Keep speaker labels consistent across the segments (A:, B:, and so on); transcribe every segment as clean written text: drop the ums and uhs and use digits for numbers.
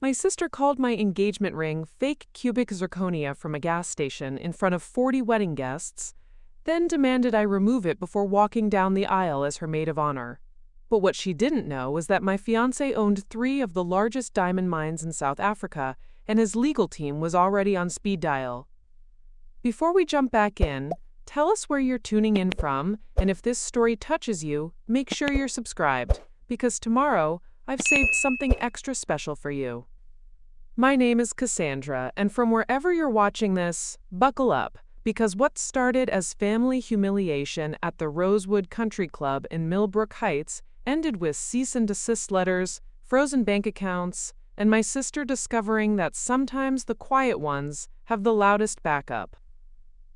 A: My sister called my engagement ring fake cubic zirconia from a gas station in front of 40 wedding guests, then demanded I remove it before walking down the aisle as her maid of honor. But what she didn't know was that my fiancé owned 3 of the largest diamond mines in South Africa, and his legal team was already on speed dial. Before we jump back in, tell us where you're tuning in from, and if this story touches you, make sure you're subscribed, because tomorrow I've saved something extra special for you. My name is Cassandra, and from wherever you're watching this, buckle up, because what started as family humiliation at the Rosewood Country Club in Millbrook Heights ended with cease and desist letters, frozen bank accounts, and my sister discovering that sometimes the quiet ones have the loudest backup.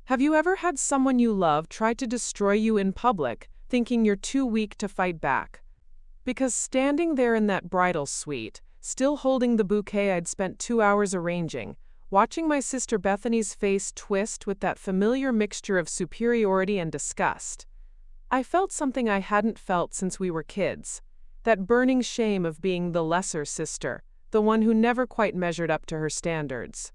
A: Have you ever had someone you love try to destroy you in public, thinking you're too weak to fight back? Because standing there in that bridal suite, still holding the bouquet I'd spent 2 hours arranging, watching my sister Bethany's face twist with that familiar mixture of superiority and disgust, I felt something I hadn't felt since we were kids, that burning shame of being the lesser sister, the one who never quite measured up to her standards.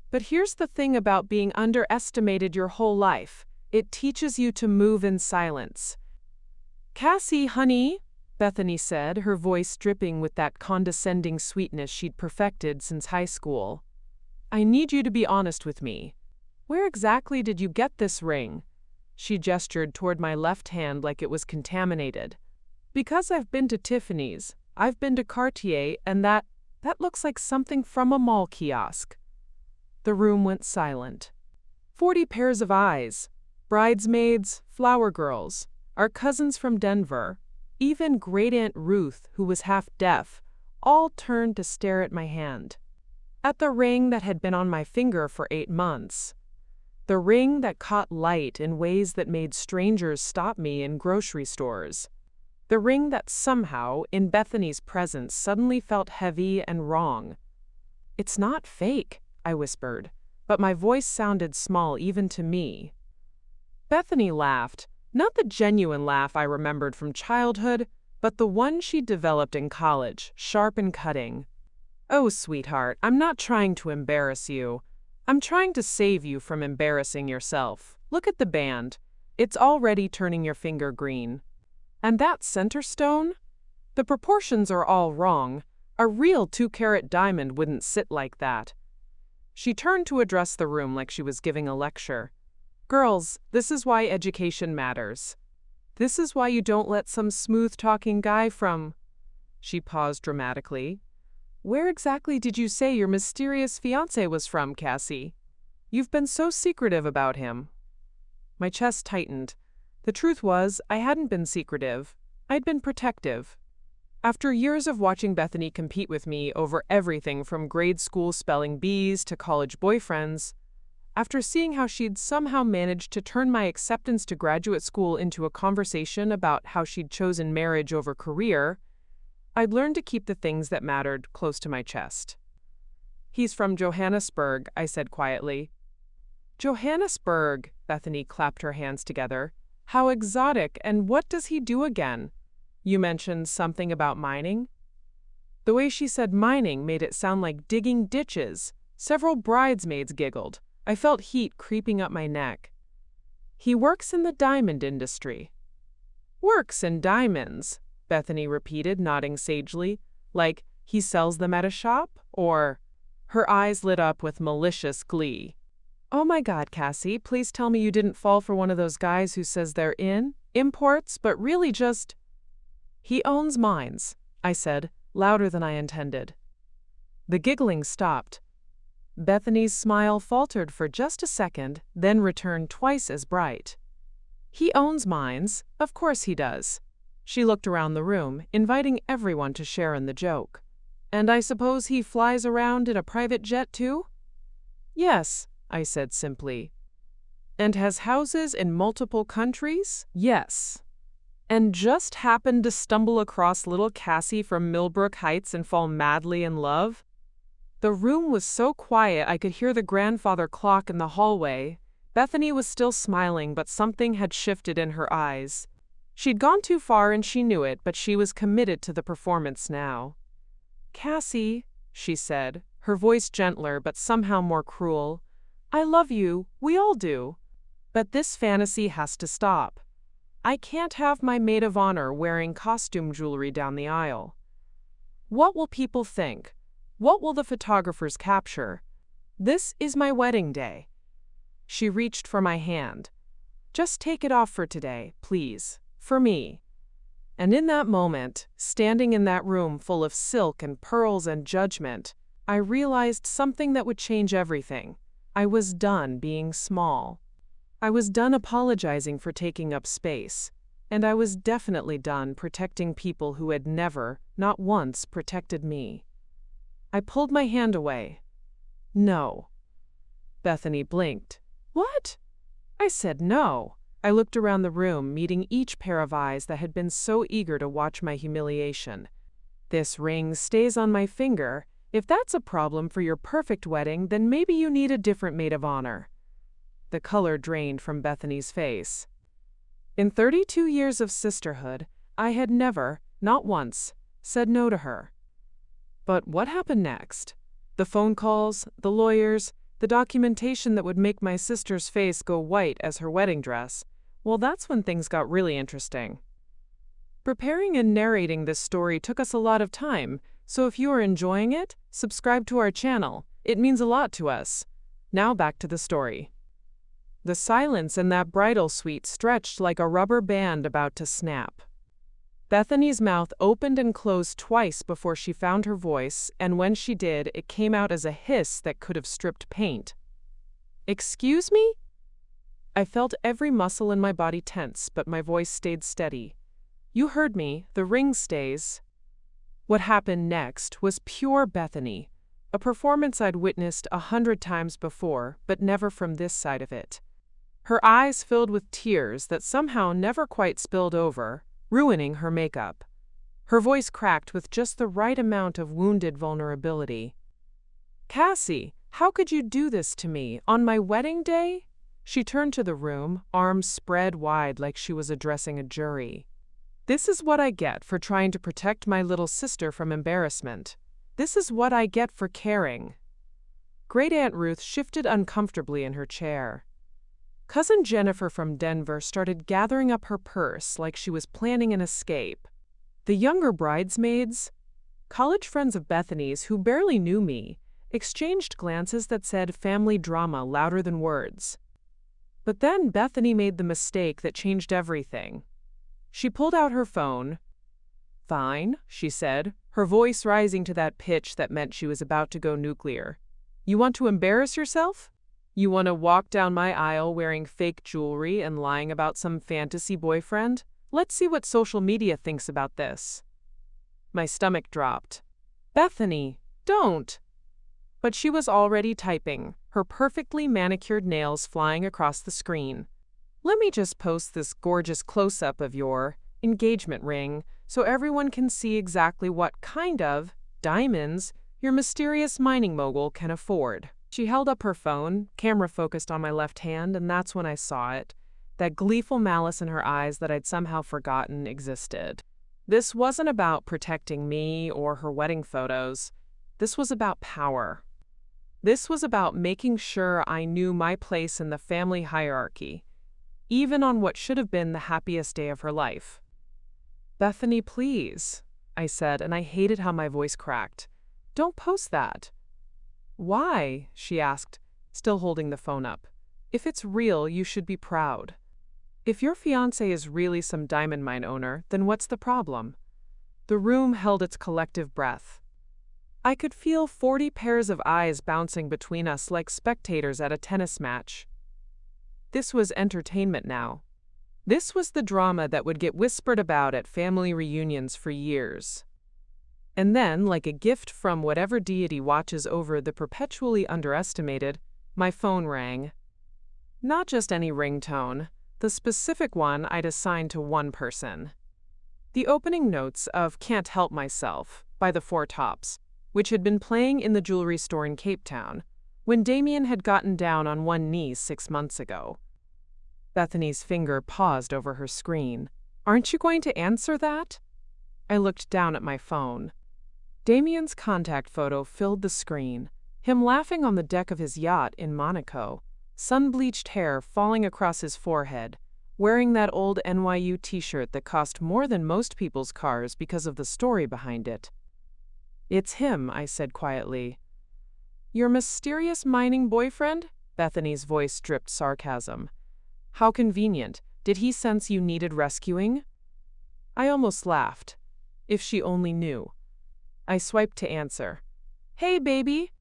A: But here's the thing about being underestimated your whole life. It teaches you to move in silence. "Cassie, honey," Bethany said, her voice dripping with that condescending sweetness she'd perfected since high school. "I need you to be honest with me. Where exactly did you get this ring?" She gestured toward my left hand like it was contaminated. "Because I've been to Tiffany's, I've been to Cartier, and that looks like something from a mall kiosk." The room went silent. 40 pairs of eyes, bridesmaids, flower girls, our cousins from Denver, even Great-Aunt Ruth, who was half deaf, all turned to stare at my hand. At the ring that had been on my finger for 8 months. The ring that caught light in ways that made strangers stop me in grocery stores. The ring that somehow, in Bethany's presence, suddenly felt heavy and wrong. "It's not fake," I whispered, but my voice sounded small even to me. Bethany laughed, not the genuine laugh I remembered from childhood, but the one she'd developed in college, sharp and cutting. "Oh, sweetheart, I'm not trying to embarrass you. I'm trying to save you from embarrassing yourself. Look at the band. It's already turning your finger green. And that center stone? The proportions are all wrong. A real 2-carat diamond wouldn't sit like that." She turned to address the room like she was giving a lecture. "Girls, this is why education matters. This is why you don't let some smooth-talking guy from—" She paused dramatically. "Where exactly did you say your mysterious fiancé was from, Cassie? You've been so secretive about him." My chest tightened. The truth was, I hadn't been secretive. I'd been protective. After years of watching Bethany compete with me over everything from grade school spelling bees to college boyfriends, after seeing how she'd somehow managed to turn my acceptance to graduate school into a conversation about how she'd chosen marriage over career, I'd learned to keep the things that mattered close to my chest. "He's from Johannesburg," I said quietly. "Johannesburg," Bethany clapped her hands together. "How exotic, and what does he do again? You mentioned something about mining?" The way she said mining made it sound like digging ditches. Several bridesmaids giggled. I felt heat creeping up my neck. "He works in the diamond industry." "Works in diamonds," Bethany repeated, nodding sagely. "Like, he sells them at a shop? Or—" Her eyes lit up with malicious glee. "Oh my God, Cassie, please tell me you didn't fall for one of those guys who says they're imports, but really just—" "He owns mines," I said, louder than I intended. The giggling stopped. Bethany's smile faltered for just a second, then returned twice as bright. "He owns mines. Of course he does." She looked around the room, inviting everyone to share in the joke. "And I suppose he flies around in a private jet too?" "Yes," I said simply. "And has houses in multiple countries?" "Yes." "And just happened to stumble across little Cassie from Millbrook Heights and fall madly in love?" The room was so quiet I could hear the grandfather clock in the hallway. Bethany was still smiling, but something had shifted in her eyes. She'd gone too far and she knew it, but she was committed to the performance now. "Cassie," she said, her voice gentler but somehow more cruel. I love you, we all do. But this fantasy has to stop. I can't have my maid of honor wearing costume jewelry down the aisle. What will people think? What will the photographers capture? This is my wedding day. She reached for my hand. Just take it off for today, please, for me. And in that moment, standing in that room full of silk and pearls and judgment, I realized something that would change everything. I was done being small. I was done apologizing for taking up space, and I was definitely done protecting people who had never, not once, protected me. I pulled my hand away. No. Bethany blinked. What? I said no. I looked around the room, meeting each pair of eyes that had been so eager to watch my humiliation. This ring stays on my finger. If that's a problem for your perfect wedding, then maybe you need a different maid of honor. The color drained from Bethany's face. In 32 years of sisterhood, I had never, not once, said no to her. But what happened next? The phone calls, the lawyers, the documentation that would make my sister's face go white as her wedding dress. Well, that's when things got really interesting. Preparing and narrating this story took us a lot of time, so if you are enjoying it, subscribe to our channel. It means a lot to us. Now back to the story. The silence in that bridal suite stretched like a rubber band about to snap. Bethany's mouth opened and closed twice before she found her voice, and when she did, it came out as a hiss that could have stripped paint. Excuse me? I felt every muscle in my body tense, but my voice stayed steady. You heard me, the ring stays. What happened next was pure Bethany, a performance I'd witnessed 100 times before, but never from this side of it. Her eyes filled with tears that somehow never quite spilled over, ruining her makeup. Her voice cracked with just the right amount of wounded vulnerability. Cassie, how could you do this to me on my wedding day? She turned to the room, arms spread wide like she was addressing a jury. This is what I get for trying to protect my little sister from embarrassment. This is what I get for caring. Great Aunt Ruth shifted uncomfortably in her chair. Cousin Jennifer from Denver started gathering up her purse like she was planning an escape. The younger bridesmaids, college friends of Bethany's who barely knew me, exchanged glances that said family drama louder than words. But then Bethany made the mistake that changed everything. She pulled out her phone. Fine, she said, her voice rising to that pitch that meant she was about to go nuclear. You want to embarrass yourself? You want to walk down my aisle wearing fake jewelry and lying about some fantasy boyfriend? Let's see what social media thinks about this. My stomach dropped. Bethany, don't. But she was already typing, her perfectly manicured nails flying across the screen. Let me just post this gorgeous close-up of your engagement ring so everyone can see exactly what kind of diamonds your mysterious mining mogul can afford. She held up her phone, camera focused on my left hand, and that's when I saw it. That gleeful malice in her eyes that I'd somehow forgotten existed. This wasn't about protecting me or her wedding photos. This was about power. This was about making sure I knew my place in the family hierarchy, even on what should have been the happiest day of her life. Bethany, please, I said, and I hated how my voice cracked. Don't post that. Why? She asked, still holding the phone up. If it's real, you should be proud. If your fiancé is really some diamond mine owner, then what's the problem? The room held its collective breath. I could feel 40 pairs of eyes bouncing between us like spectators at a tennis match. This was entertainment now. This was the drama that would get whispered about at family reunions for years. And then, like a gift from whatever deity watches over the perpetually underestimated, my phone rang. Not just any ringtone, the specific one I'd assigned to one person. The opening notes of Can't Help Myself by the Four Tops, which had been playing in the jewelry store in Cape Town, when Damien had gotten down on one knee 6 months ago. Bethany's finger paused over her screen. Aren't you going to answer that? I looked down at my phone. Damien's contact photo filled the screen, him laughing on the deck of his yacht in Monaco, sun-bleached hair falling across his forehead, wearing that old NYU t-shirt that cost more than most people's cars because of the story behind it. "It's him," I said quietly. "Your mysterious mining boyfriend?" Bethany's voice dripped sarcasm. "How convenient. Did he sense you needed rescuing?" I almost laughed. If she only knew. I swiped to answer. "Hey, baby!"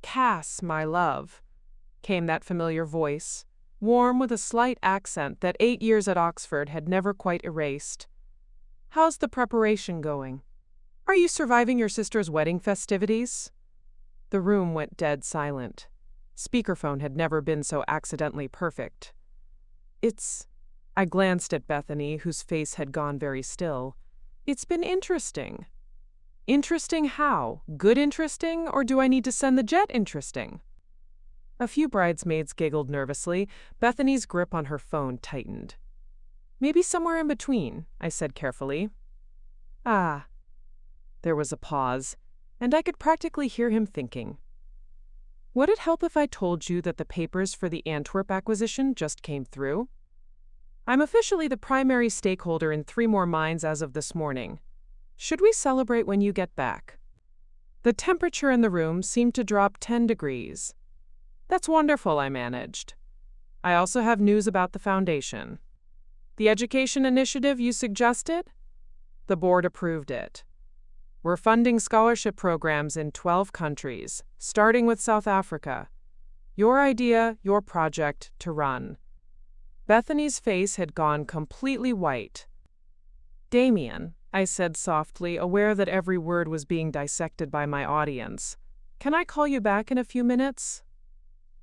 A: "Cass, my love," came that familiar voice, warm with a slight accent that 8 years at Oxford had never quite erased. "How's the preparation going? Are you surviving your sister's wedding festivities?" The room went dead silent. Speakerphone had never been so accidentally perfect. I glanced at Bethany, whose face had gone very still. "It's been interesting." "Interesting how? Good interesting, or do I need to send the jet interesting?" A few bridesmaids giggled nervously. Bethany's grip on her phone tightened. "Maybe somewhere in between," I said carefully. "Ah." There was a pause, and I could practically hear him thinking. "Would it help if I told you that the papers for the Antwerp acquisition just came through? I'm officially the primary stakeholder in 3 more mines as of this morning. Should we celebrate when you get back?" The temperature in the room seemed to drop 10 degrees. "That's wonderful," I managed. "I also have news about the foundation. The education initiative you suggested? The board approved it. We're funding scholarship programs in 12 countries, starting with South Africa. Your idea, your project to run." Bethany's face had gone completely white. "Damien," I said softly, aware that every word was being dissected by my audience, "can I call you back in a few minutes?"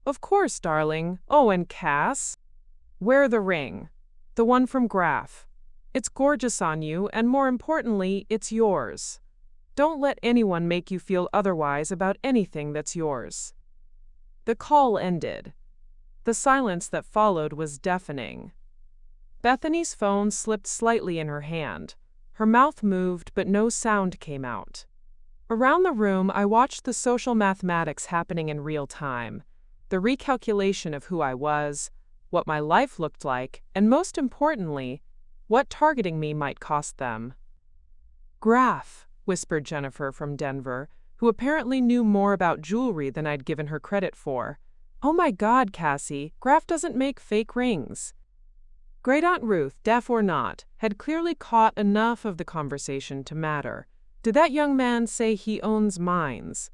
A: "Of course, darling. Oh, and Cass? Wear the ring. The one from Graf. It's gorgeous on you, and more importantly, it's yours. Don't let anyone make you feel otherwise about anything that's yours." The call ended. The silence that followed was deafening. Bethany's phone slipped slightly in her hand. Her mouth moved, but no sound came out. Around the room, I watched the social mathematics happening in real time, the recalculation of who I was, what my life looked like, and most importantly, what targeting me might cost them. "Graf," whispered Jennifer from Denver, who apparently knew more about jewelry than I'd given her credit for. "Oh my God, Cassie, Graf doesn't make fake rings." Great Aunt Ruth, deaf or not, had clearly caught enough of the conversation to matter. "Did that young man say he owns mines?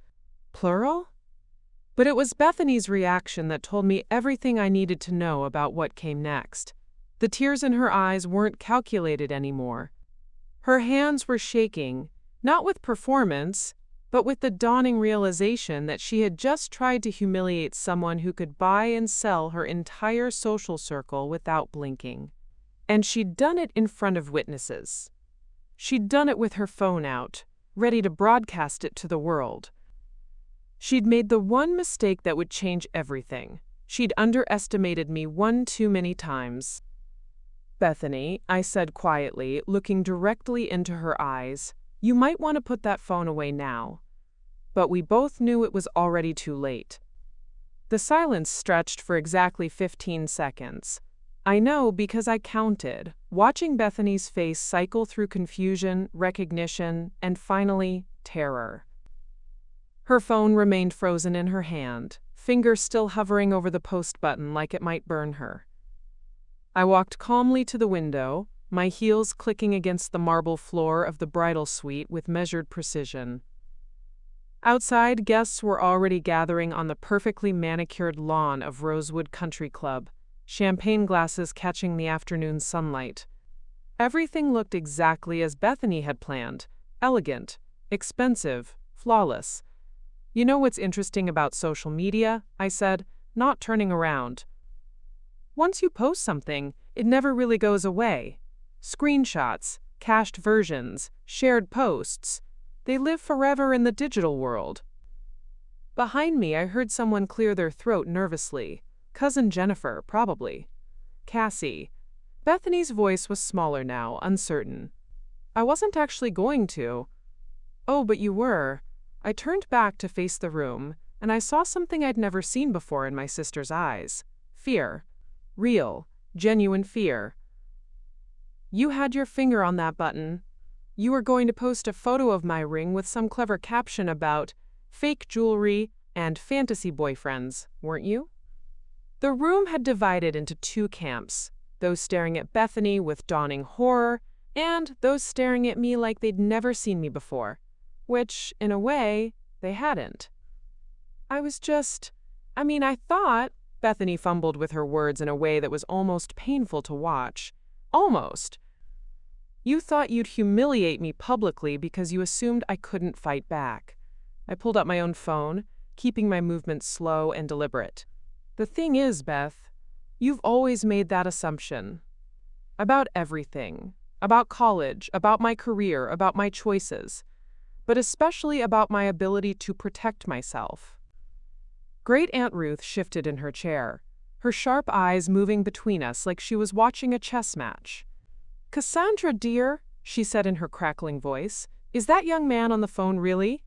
A: Plural?" But it was Bethany's reaction that told me everything I needed to know about what came next. The tears in her eyes weren't calculated anymore. Her hands were shaking, not with performance, but with the dawning realization that she had just tried to humiliate someone who could buy and sell her entire social circle without blinking. And she'd done it in front of witnesses. She'd done it with her phone out, ready to broadcast it to the world. She'd made the one mistake that would change everything. She'd underestimated me one too many times. "Bethany," I said quietly, looking directly into her eyes, "you might want to put that phone away now." But we both knew it was already too late. The silence stretched for exactly 15 seconds. I know because I counted, watching Bethany's face cycle through confusion, recognition, and finally, terror. Her phone remained frozen in her hand, fingers still hovering over the post button like it might burn her. I walked calmly to the window, my heels clicking against the marble floor of the bridal suite with measured precision. Outside, guests were already gathering on the perfectly manicured lawn of Rosewood Country Club, champagne glasses catching the afternoon sunlight. Everything looked exactly as Bethany had planned, elegant, expensive, flawless. "You know what's interesting about social media?" I said, not turning around. "Once you post something, it never really goes away. Screenshots, cached versions, shared posts, they live forever in the digital world." Behind me, I heard someone clear their throat nervously. Cousin Jennifer, probably. "Cassie." Bethany's voice was smaller now, uncertain. "I wasn't actually going to." Oh, but you were. I turned back to face the room, and I saw something I'd never seen before in my sister's eyes. Fear. Real, genuine fear. You had your finger on that button. You were going to post a photo of my ring with some clever caption about fake jewelry and fantasy boyfriends, weren't you? The room had divided into two camps, those staring at Bethany with dawning horror, and those staring at me like they'd never seen me before, which, in a way, they hadn't. I thought, Bethany fumbled with her words in a way that was almost painful to watch. Almost. You thought you'd humiliate me publicly because you assumed I couldn't fight back. I pulled out my own phone, keeping my movements slow and deliberate. The thing is, Beth, you've always made that assumption. About everything. About college, about my career, about my choices. But especially about my ability to protect myself. Great Aunt Ruth shifted in her chair, her sharp eyes moving between us like she was watching a chess match. Cassandra, dear, she said in her crackling voice, is that young man on the phone really?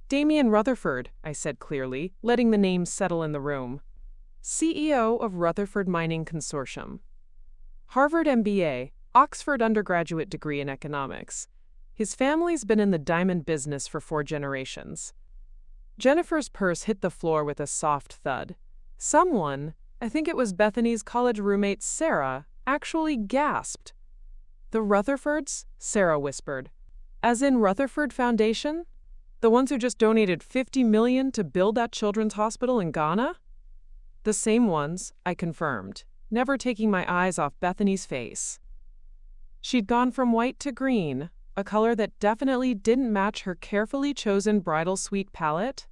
A: Damien Rutherford, I said clearly, letting the name settle in the room. CEO of Rutherford Mining Consortium. Harvard MBA, Oxford undergraduate degree in economics. His family's been in the diamond business for 4 generations. Jennifer's purse hit the floor with a soft thud. Someone, I think it was Bethany's college roommate Sarah, actually gasped. The Rutherfords? Sarah whispered. As in Rutherford Foundation? The ones who just donated $50 million to build that children's hospital in Ghana? The same ones, I confirmed, never taking my eyes off Bethany's face. She'd gone from white to green, a color that definitely didn't match her carefully chosen bridal suite palette.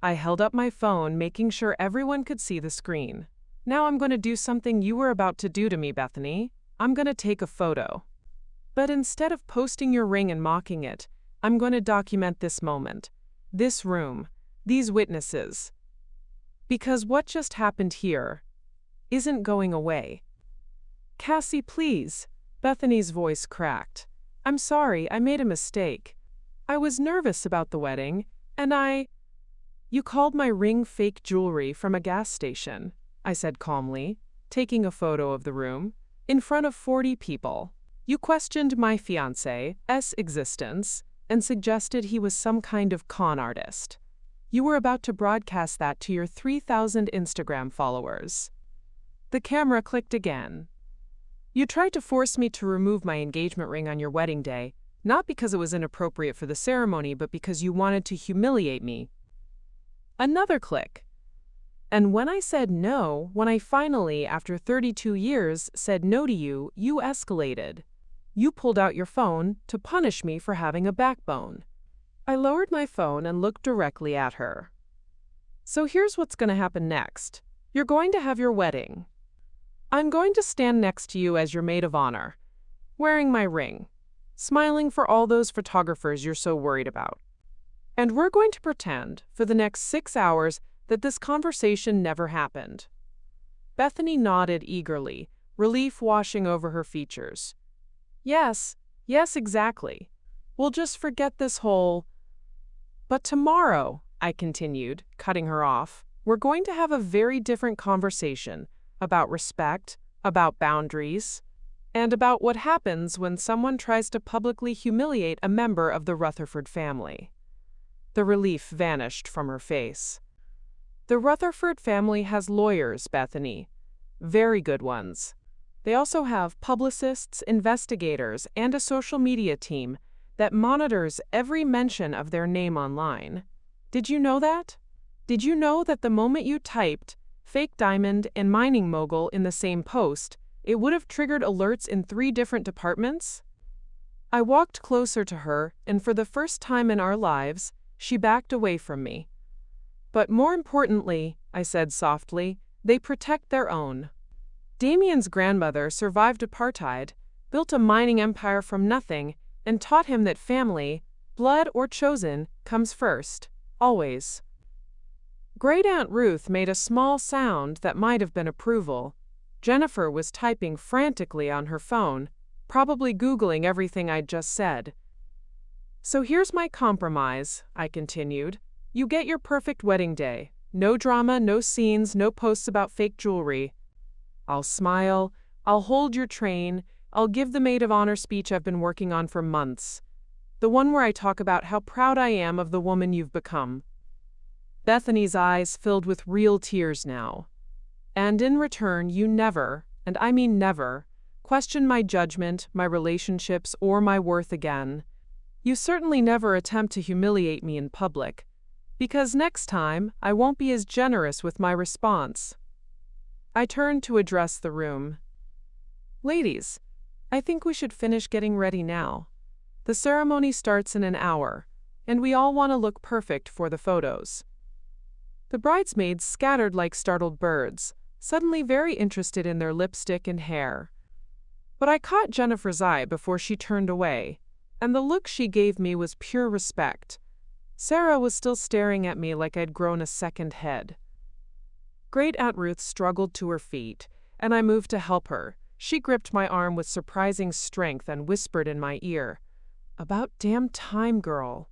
A: I held up my phone, making sure everyone could see the screen. Now I'm going to do something you were about to do to me, Bethany. I'm going to take a photo. But instead of posting your ring and mocking it, I'm going to document this moment, this room, these witnesses. Because what just happened here isn't going away. Cassie, please. Bethany's voice cracked. I'm sorry, I made a mistake. I was nervous about the wedding, and You called my ring fake jewelry from a gas station, I said calmly, taking a photo of the room, in front of 40 people. You questioned my fiancé's existence and suggested he was some kind of con artist. You were about to broadcast that to your 3,000 Instagram followers. The camera clicked again. You tried to force me to remove my engagement ring on your wedding day, not because it was inappropriate for the ceremony, but because you wanted to humiliate me. Another click. And when I said no, when I finally, after 32 years, said no to you, you escalated. You pulled out your phone to punish me for having a backbone. I lowered my phone and looked directly at her. So here's what's going to happen next. You're going to have your wedding. I'm going to stand next to you as your maid of honor, wearing my ring, smiling for all those photographers you're so worried about. And we're going to pretend, for the next 6 hours, that this conversation never happened. Bethany nodded eagerly, relief washing over her features. Yes, exactly. We'll just forget this whole... But tomorrow, I continued, cutting her off, we're going to have a very different conversation about respect, about boundaries, and about what happens when someone tries to publicly humiliate a member of the Rutherford family. The relief vanished from her face. The Rutherford family has lawyers, Bethany. Very good ones. They also have publicists, investigators, and a social media team that monitors every mention of their name online. Did you know that? Did you know that the moment you typed fake diamond and mining mogul in the same post, it would have triggered alerts in 3 different departments? I walked closer to her, and for the first time in our lives, she backed away from me. But more importantly, I said softly, they protect their own. Damien's grandmother survived apartheid, built a mining empire from nothing, and taught him that family, blood or chosen, comes first, always. Great Aunt Ruth made a small sound that might have been approval. Jennifer was typing frantically on her phone, probably Googling everything I'd just said. So here's my compromise, I continued. You get your perfect wedding day. No drama, no scenes, no posts about fake jewelry. I'll smile, I'll hold your train, I'll give the maid of honor speech I've been working on for months. The one where I talk about how proud I am of the woman you've become. Bethany's eyes filled with real tears now. And in return, you never, and I mean never, question my judgment, my relationships, or my worth again. You certainly never attempt to humiliate me in public, because next time I won't be as generous with my response. I turned to address the room. Ladies, I think we should finish getting ready now. The ceremony starts in an hour, and we all want to look perfect for the photos. The bridesmaids scattered like startled birds, suddenly very interested in their lipstick and hair. But I caught Jennifer's eye before she turned away, and the look she gave me was pure respect. Sarah was still staring at me like I'd grown a second head. Great Aunt Ruth struggled to her feet, and I moved to help her. She gripped my arm with surprising strength and whispered in my ear, "About damn time, girl.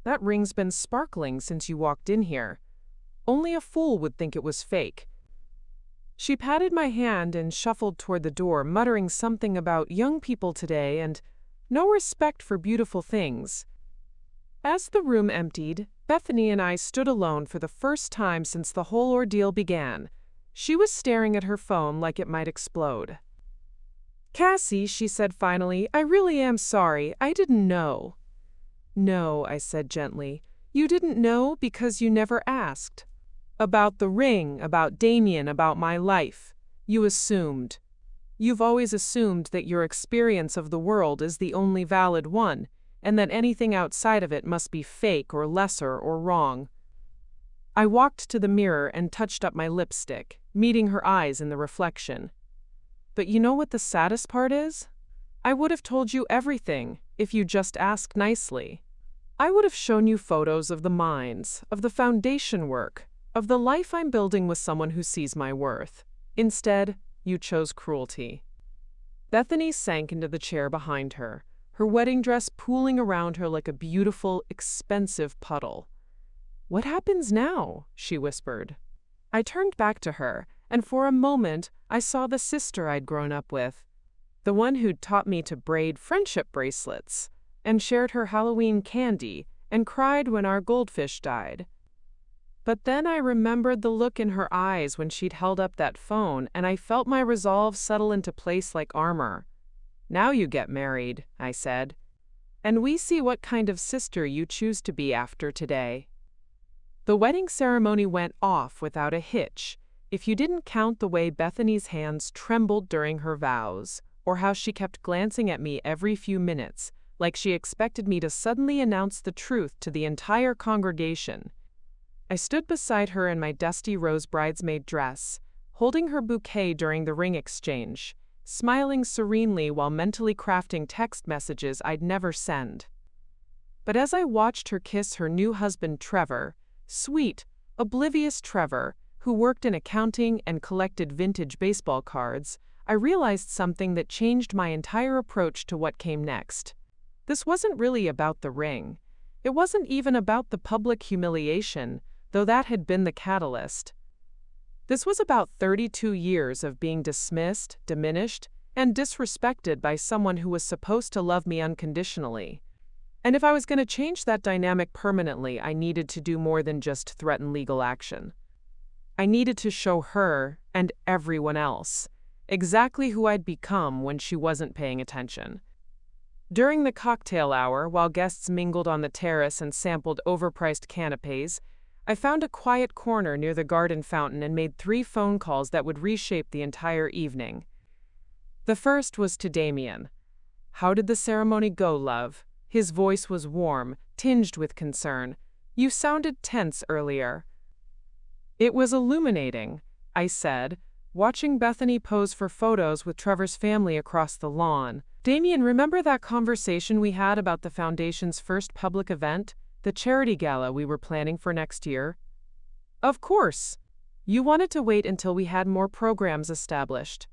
A: That ring's been sparkling since you walked in here. Only a fool would think it was fake." She patted my hand and shuffled toward the door, muttering something about young people today and no respect for beautiful things. As the room emptied, Bethany and I stood alone for the first time since the whole ordeal began. She was staring at her phone like it might explode. "Cassie," she said finally, "I really am sorry. I didn't know." "No," I said gently. "You didn't know because you never asked. About the ring, about Damien, about my life. You assumed. You've always assumed that your experience of the world is the only valid one, and that anything outside of it must be fake or lesser or wrong." I walked to the mirror and touched up my lipstick, meeting her eyes in the reflection. "But you know what the saddest part is? I would have told you everything if you just asked nicely. I would have shown you photos of the mines, of the foundation work, of the life I'm building with someone who sees my worth. Instead, you chose cruelty." Bethany sank into the chair behind her, her wedding dress pooling around her like a beautiful, expensive puddle. "What happens now?" she whispered. I turned back to her, and for a moment I saw the sister I'd grown up with, the one who'd taught me to braid friendship bracelets, and shared her Halloween candy, and cried when our goldfish died. But then I remembered the look in her eyes when she'd held up that phone, and I felt my resolve settle into place like armor. "Now you get married," I said, "and we see what kind of sister you choose to be after today." The wedding ceremony went off without a hitch, if you didn't count the way Bethany's hands trembled during her vows, or how she kept glancing at me every few minutes, like she expected me to suddenly announce the truth to the entire congregation. I stood beside her in my dusty rose bridesmaid dress, holding her bouquet during the ring exchange, smiling serenely while mentally crafting text messages I'd never send. But as I watched her kiss her new husband Trevor, sweet, oblivious Trevor, who worked in accounting and collected vintage baseball cards, I realized something that changed my entire approach to what came next. This wasn't really about the ring. It wasn't even about the public humiliation, though that had been the catalyst. This was about 32 years of being dismissed, diminished, and disrespected by someone who was supposed to love me unconditionally. And if I was going to change that dynamic permanently, I needed to do more than just threaten legal action. I needed to show her, and everyone else, exactly who I'd become when she wasn't paying attention. During the cocktail hour, while guests mingled on the terrace and sampled overpriced canapes, I found a quiet corner near the garden fountain and made 3 phone calls that would reshape the entire evening. The first was to Damien. "How did the ceremony go, love?" His voice was warm, tinged with concern. "You sounded tense earlier." "It was illuminating," I said, watching Bethany pose for photos with Trevor's family across the lawn. "Damien, remember that conversation we had about the foundation's first public event? The charity gala we were planning for next year?" "Of course. You wanted to wait until we had more programs established."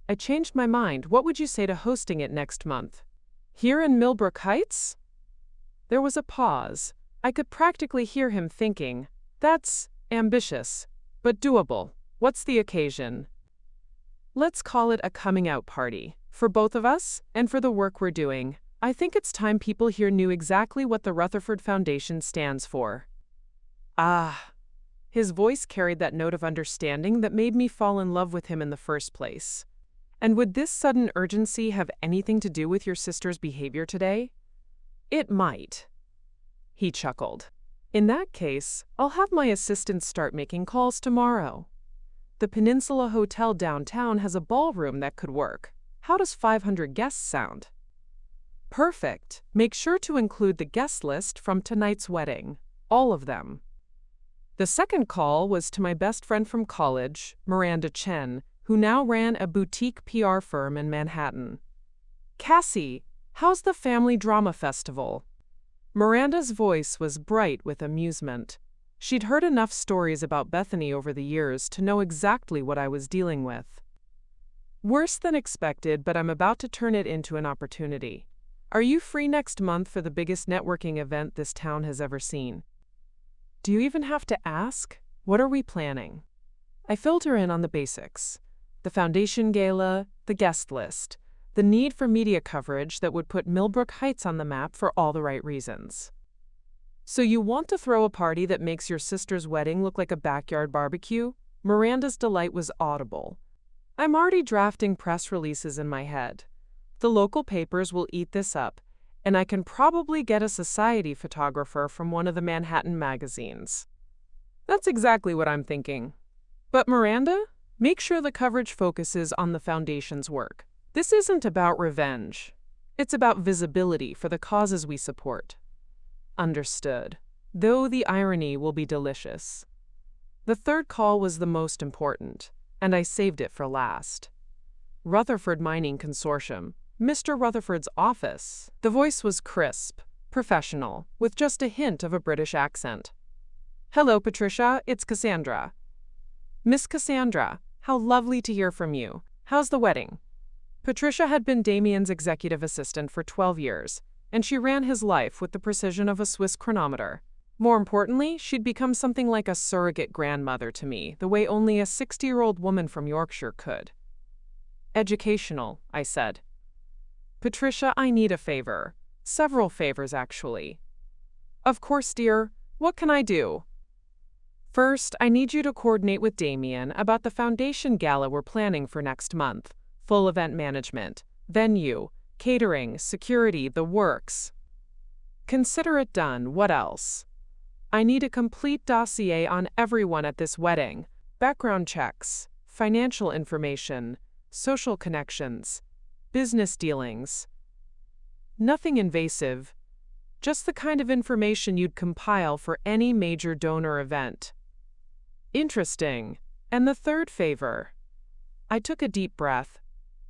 A: "I changed my mind. What would you say to hosting it next month?" "Here in Millbrook Heights?" There was a pause. I could practically hear him thinking, "That's ambitious, but doable. What's the occasion?" "Let's call it a coming out party. For both of us, and for the work we're doing. I think it's time people here knew exactly what the Rutherford Foundation stands for." Ah. His voice carried that note of understanding that made me fall in love with him in the first place. "And would this sudden urgency have anything to do with your sister's behavior today?" "It might." He chuckled. "In that case, I'll have my assistants start making calls tomorrow. The Peninsula Hotel downtown has a ballroom that could work. How does 500 guests sound?" "Perfect. Make sure to include the guest list from tonight's wedding. All of them." The second call was to my best friend from college, Miranda Chen, who now ran a boutique PR firm in Manhattan. "Cassie, how's the Family Drama Festival?" Miranda's voice was bright with amusement. She'd heard enough stories about Bethany over the years to know exactly what I was dealing with. "Worse than expected, but I'm about to turn it into an opportunity. Are you free next month for the biggest networking event this town has ever seen?" "Do you even have to ask? What are we planning?" I filled her in on the basics. The foundation gala, the guest list, the need for media coverage that would put Millbrook Heights on the map for all the right reasons. "So you want to throw a party that makes your sister's wedding look like a backyard barbecue?" Miranda's delight was audible. "I'm already drafting press releases in my head. The local papers will eat this up, and I can probably get a society photographer from one of the Manhattan magazines." "That's exactly what I'm thinking. But Miranda, make sure the coverage focuses on the foundation's work. This isn't about revenge. It's about visibility for the causes we support." "Understood. Though the irony will be delicious." The third call was the most important, and I saved it for last. Rutherford Mining Consortium, Mr. Rutherford's office. The voice was crisp, professional, with just a hint of a British accent. "Hello, Patricia, it's Cassandra." "Miss Cassandra, how lovely to hear from you. How's the wedding?" Patricia had been Damien's executive assistant for 12 years, and she ran his life with the precision of a Swiss chronometer. More importantly, she'd become something like a surrogate grandmother to me, the way only a 60-year-old woman from Yorkshire could. "Educational," I said. "Patricia, I need a favor. Several favors, actually." "Of course, dear. What can I do?" "First, I need you to coordinate with Damien about the foundation gala we're planning for next month. Full event management, venue, catering, security, the works." "Consider it done. What else?" "I need a complete dossier on everyone at this wedding. Background checks, financial information, social connections, business dealings. Nothing invasive. Just the kind of information you'd compile for any major donor event." "Interesting. And the third favor?" I took a deep breath.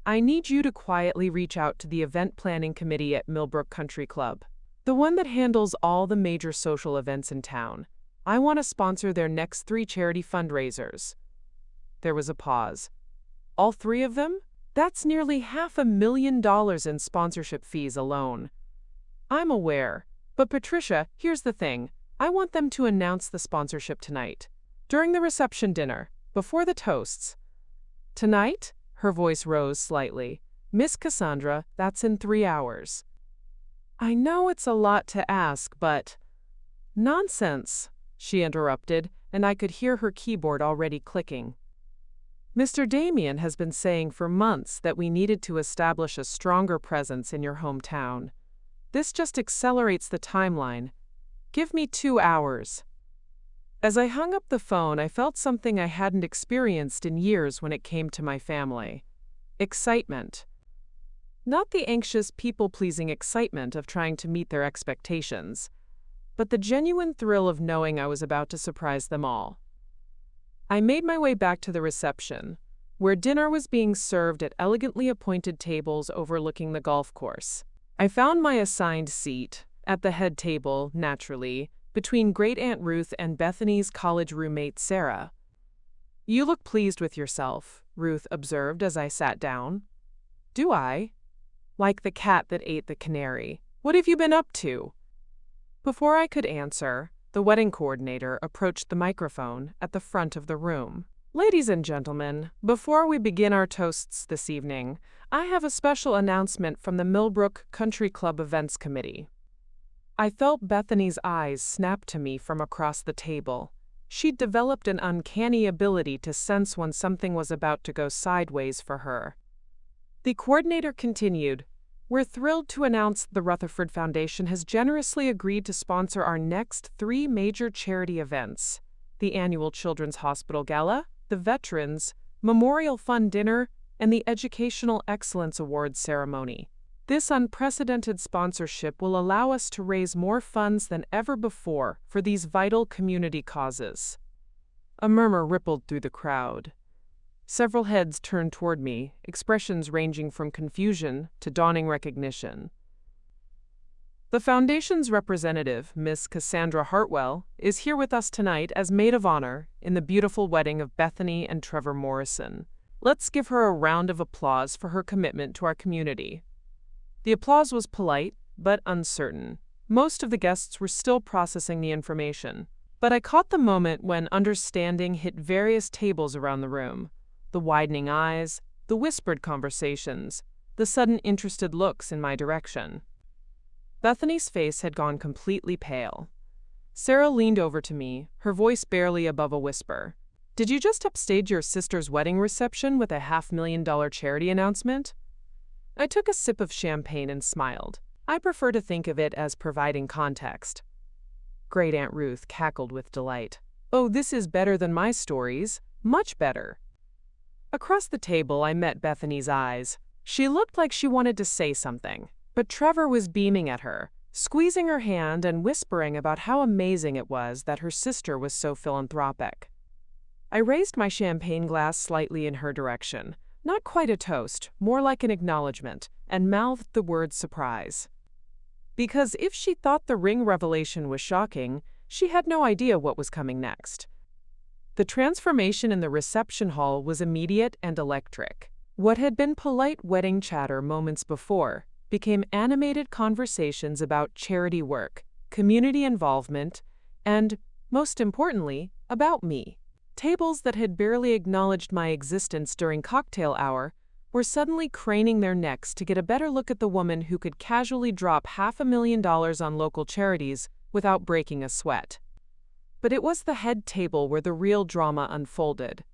A: "I need you to quietly reach out to the event planning committee at Millbrook Country Club, the one that handles all the major social events in town. I want to sponsor their next 3 charity fundraisers." There was a pause. "All 3 of them? That's nearly $500,000 in sponsorship fees alone." "I'm aware. But Patricia, here's the thing. I want them to announce the sponsorship tonight. During the reception dinner, before the toasts." "Tonight?" Her voice rose slightly. "Miss Cassandra, that's in 3 hours." "I know it's a lot to ask, but—" "Nonsense," she interrupted, and I could hear her keyboard already clicking. "Mr. Damien has been saying for months that we needed to establish a stronger presence in your hometown. This just accelerates the timeline. Give me 2 hours." As I hung up the phone, I felt something I hadn't experienced in years when it came to my family. Excitement. Not the anxious, people-pleasing excitement of trying to meet their expectations, but the genuine thrill of knowing I was about to surprise them all. I made my way back to the reception, where dinner was being served at elegantly appointed tables overlooking the golf course. I found my assigned seat, at the head table, naturally, between Great-Aunt Ruth and Bethany's college roommate Sarah. "You look pleased with yourself," Ruth observed as I sat down. "Do I?" "Like the cat that ate the canary. What have you been up to?" Before I could answer, the wedding coordinator approached the microphone at the front of the room. Ladies and gentlemen, before we begin our toasts this evening, I have a special announcement from the Millbrook Country Club Events Committee. I felt Bethany's eyes snap to me from across the table. She'd developed an uncanny ability to sense when something was about to go sideways for her. The coordinator continued, "We're thrilled to announce the Rutherford Foundation has generously agreed to sponsor our next 3 major charity events: the annual Children's Hospital Gala, the Veterans Memorial Fund Dinner, and the Educational Excellence Awards ceremony. This unprecedented sponsorship will allow us to raise more funds than ever before for these vital community causes." A murmur rippled through the crowd. Several heads turned toward me, expressions ranging from confusion to dawning recognition. The Foundation's representative, Miss Cassandra Hartwell, is here with us tonight as maid of honor in the beautiful wedding of Bethany and Trevor Morrison. Let's give her a round of applause for her commitment to our community. The applause was polite, but uncertain. Most of the guests were still processing the information. But I caught the moment when understanding hit various tables around the room. The widening eyes, the whispered conversations, the sudden interested looks in my direction. Bethany's face had gone completely pale. Sarah leaned over to me, her voice barely above a whisper. "Did you just upstage your sister's wedding reception with a $500,000 charity announcement?" I took a sip of champagne and smiled. I prefer to think of it as providing context. Great Aunt Ruth cackled with delight. "Oh, this is better than my stories. Much better." Across the table, I met Bethany's eyes. She looked like she wanted to say something, but Trevor was beaming at her, squeezing her hand and whispering about how amazing it was that her sister was so philanthropic. I raised my champagne glass slightly in her direction, not quite a toast, more like an acknowledgement, and mouthed the word surprise. Because if she thought the ring revelation was shocking, she had no idea what was coming next. The transformation in the reception hall was immediate and electric. What had been polite wedding chatter moments before became animated conversations about charity work, community involvement, and, most importantly, about me. Tables that had barely acknowledged my existence during cocktail hour were suddenly craning their necks to get a better look at the woman who could casually drop $500,000 on local charities without breaking a sweat. But it was the head table where the real drama unfolded.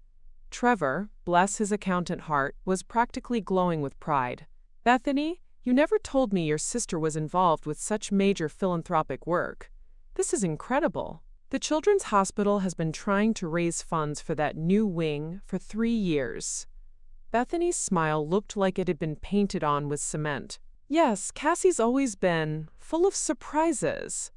A: Trevor, bless his accountant heart, was practically glowing with pride. "Bethany, you never told me your sister was involved with such major philanthropic work. This is incredible. The Children's Hospital has been trying to raise funds for that new wing for 3 years. Bethany's smile looked like it had been painted on with cement. "Yes, Cassie's always been full of surprises."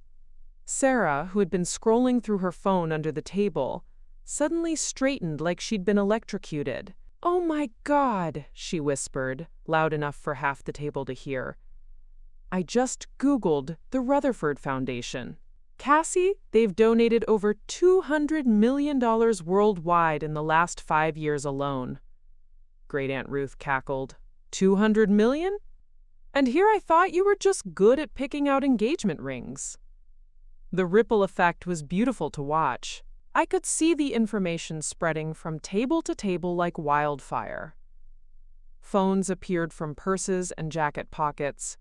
A: Sarah, who had been scrolling through her phone under the table, suddenly straightened like she'd been electrocuted. "Oh my God," she whispered, loud enough for half the table to hear. "I just Googled the Rutherford Foundation. Cassie, they've donated over $200 million worldwide in the last 5 years alone." Great Aunt Ruth cackled. $200 million? And here I thought you were just good at picking out engagement rings. The ripple effect was beautiful to watch. I could see the information spreading from table to table like wildfire. Phones appeared from purses and jacket pockets.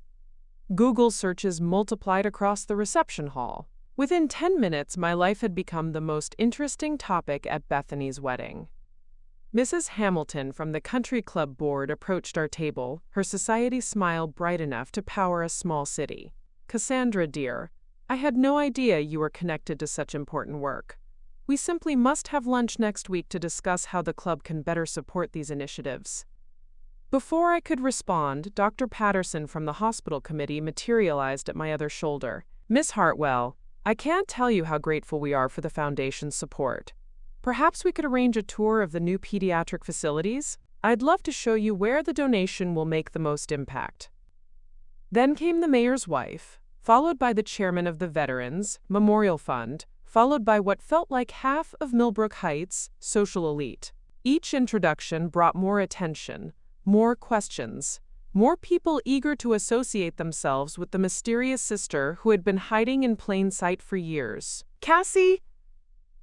A: Google searches multiplied across the reception hall. Within 10 minutes, my life had become the most interesting topic at Bethany's wedding. Mrs. Hamilton from the Country Club board approached our table, her society smile bright enough to power a small city. "Cassandra, dear, I had no idea you were connected to such important work. We simply must have lunch next week to discuss how the club can better support these initiatives." Before I could respond, Dr. Patterson from the hospital committee materialized at my other shoulder. "Miss Hartwell, I can't tell you how grateful we are for the Foundation's support. Perhaps we could arrange a tour of the new pediatric facilities? I'd love to show you where the donation will make the most impact." Then came the mayor's wife, followed by the chairman of the Veterans Memorial Fund, followed by what felt like half of Millbrook Heights' social elite. Each introduction brought more attention, more questions, More people eager to associate themselves with the mysterious sister who had been hiding in plain sight for years. "Cassie!"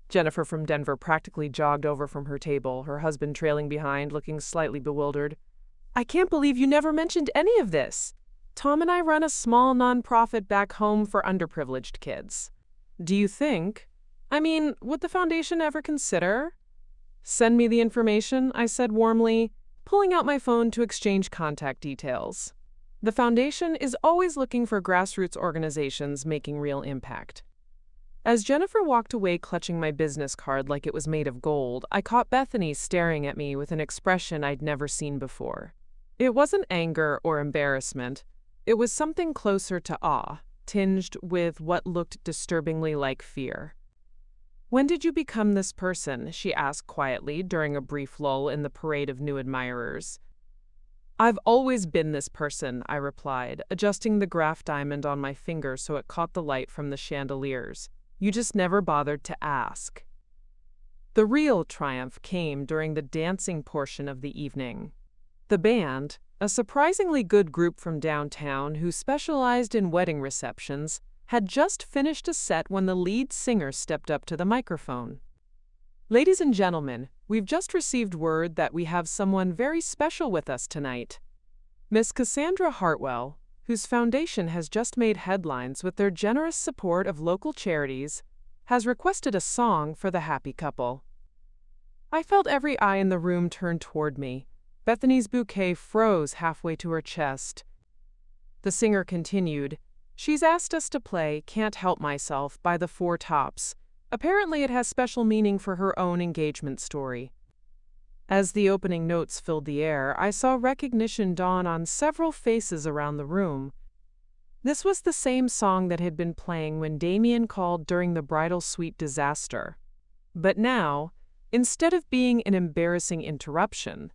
A: Jennifer from Denver practically jogged over from her table, her husband trailing behind, looking slightly bewildered. "I can't believe you never mentioned any of this. Tom and I run a small nonprofit back home for underprivileged kids. Do you think? Would the foundation ever consider?" "Send me the information," I said warmly, pulling out my phone to exchange contact details. The foundation is always looking for grassroots organizations making real impact. As Jennifer walked away clutching my business card like it was made of gold, I caught Bethany staring at me with an expression I'd never seen before. It wasn't anger or embarrassment. It was something closer to awe, tinged with what looked disturbingly like fear. "When did you become this person?" she asked quietly during a brief lull in the parade of new admirers. "I've always been this person," I replied, adjusting the graph diamond on my finger so it caught the light from the chandeliers. "You just never bothered to ask." The real triumph came during the dancing portion of the evening. The band, a surprisingly good group from downtown who specialized in wedding receptions, had just finished a set when the lead singer stepped up to the microphone. "Ladies and gentlemen, we've just received word that we have someone very special with us tonight. Miss Cassandra Hartwell, whose foundation has just made headlines with their generous support of local charities, has requested a song for the happy couple." I felt every eye in the room turn toward me. Bethany's bouquet froze halfway to her chest. The singer continued, "She's asked us to play Can't Help Myself by the Four Tops. Apparently it has special meaning for her own engagement story." As the opening notes filled the air, I saw recognition dawn on several faces around the room. This was the same song that had been playing when Damien called during the bridal suite disaster. But now, instead of being an embarrassing interruption,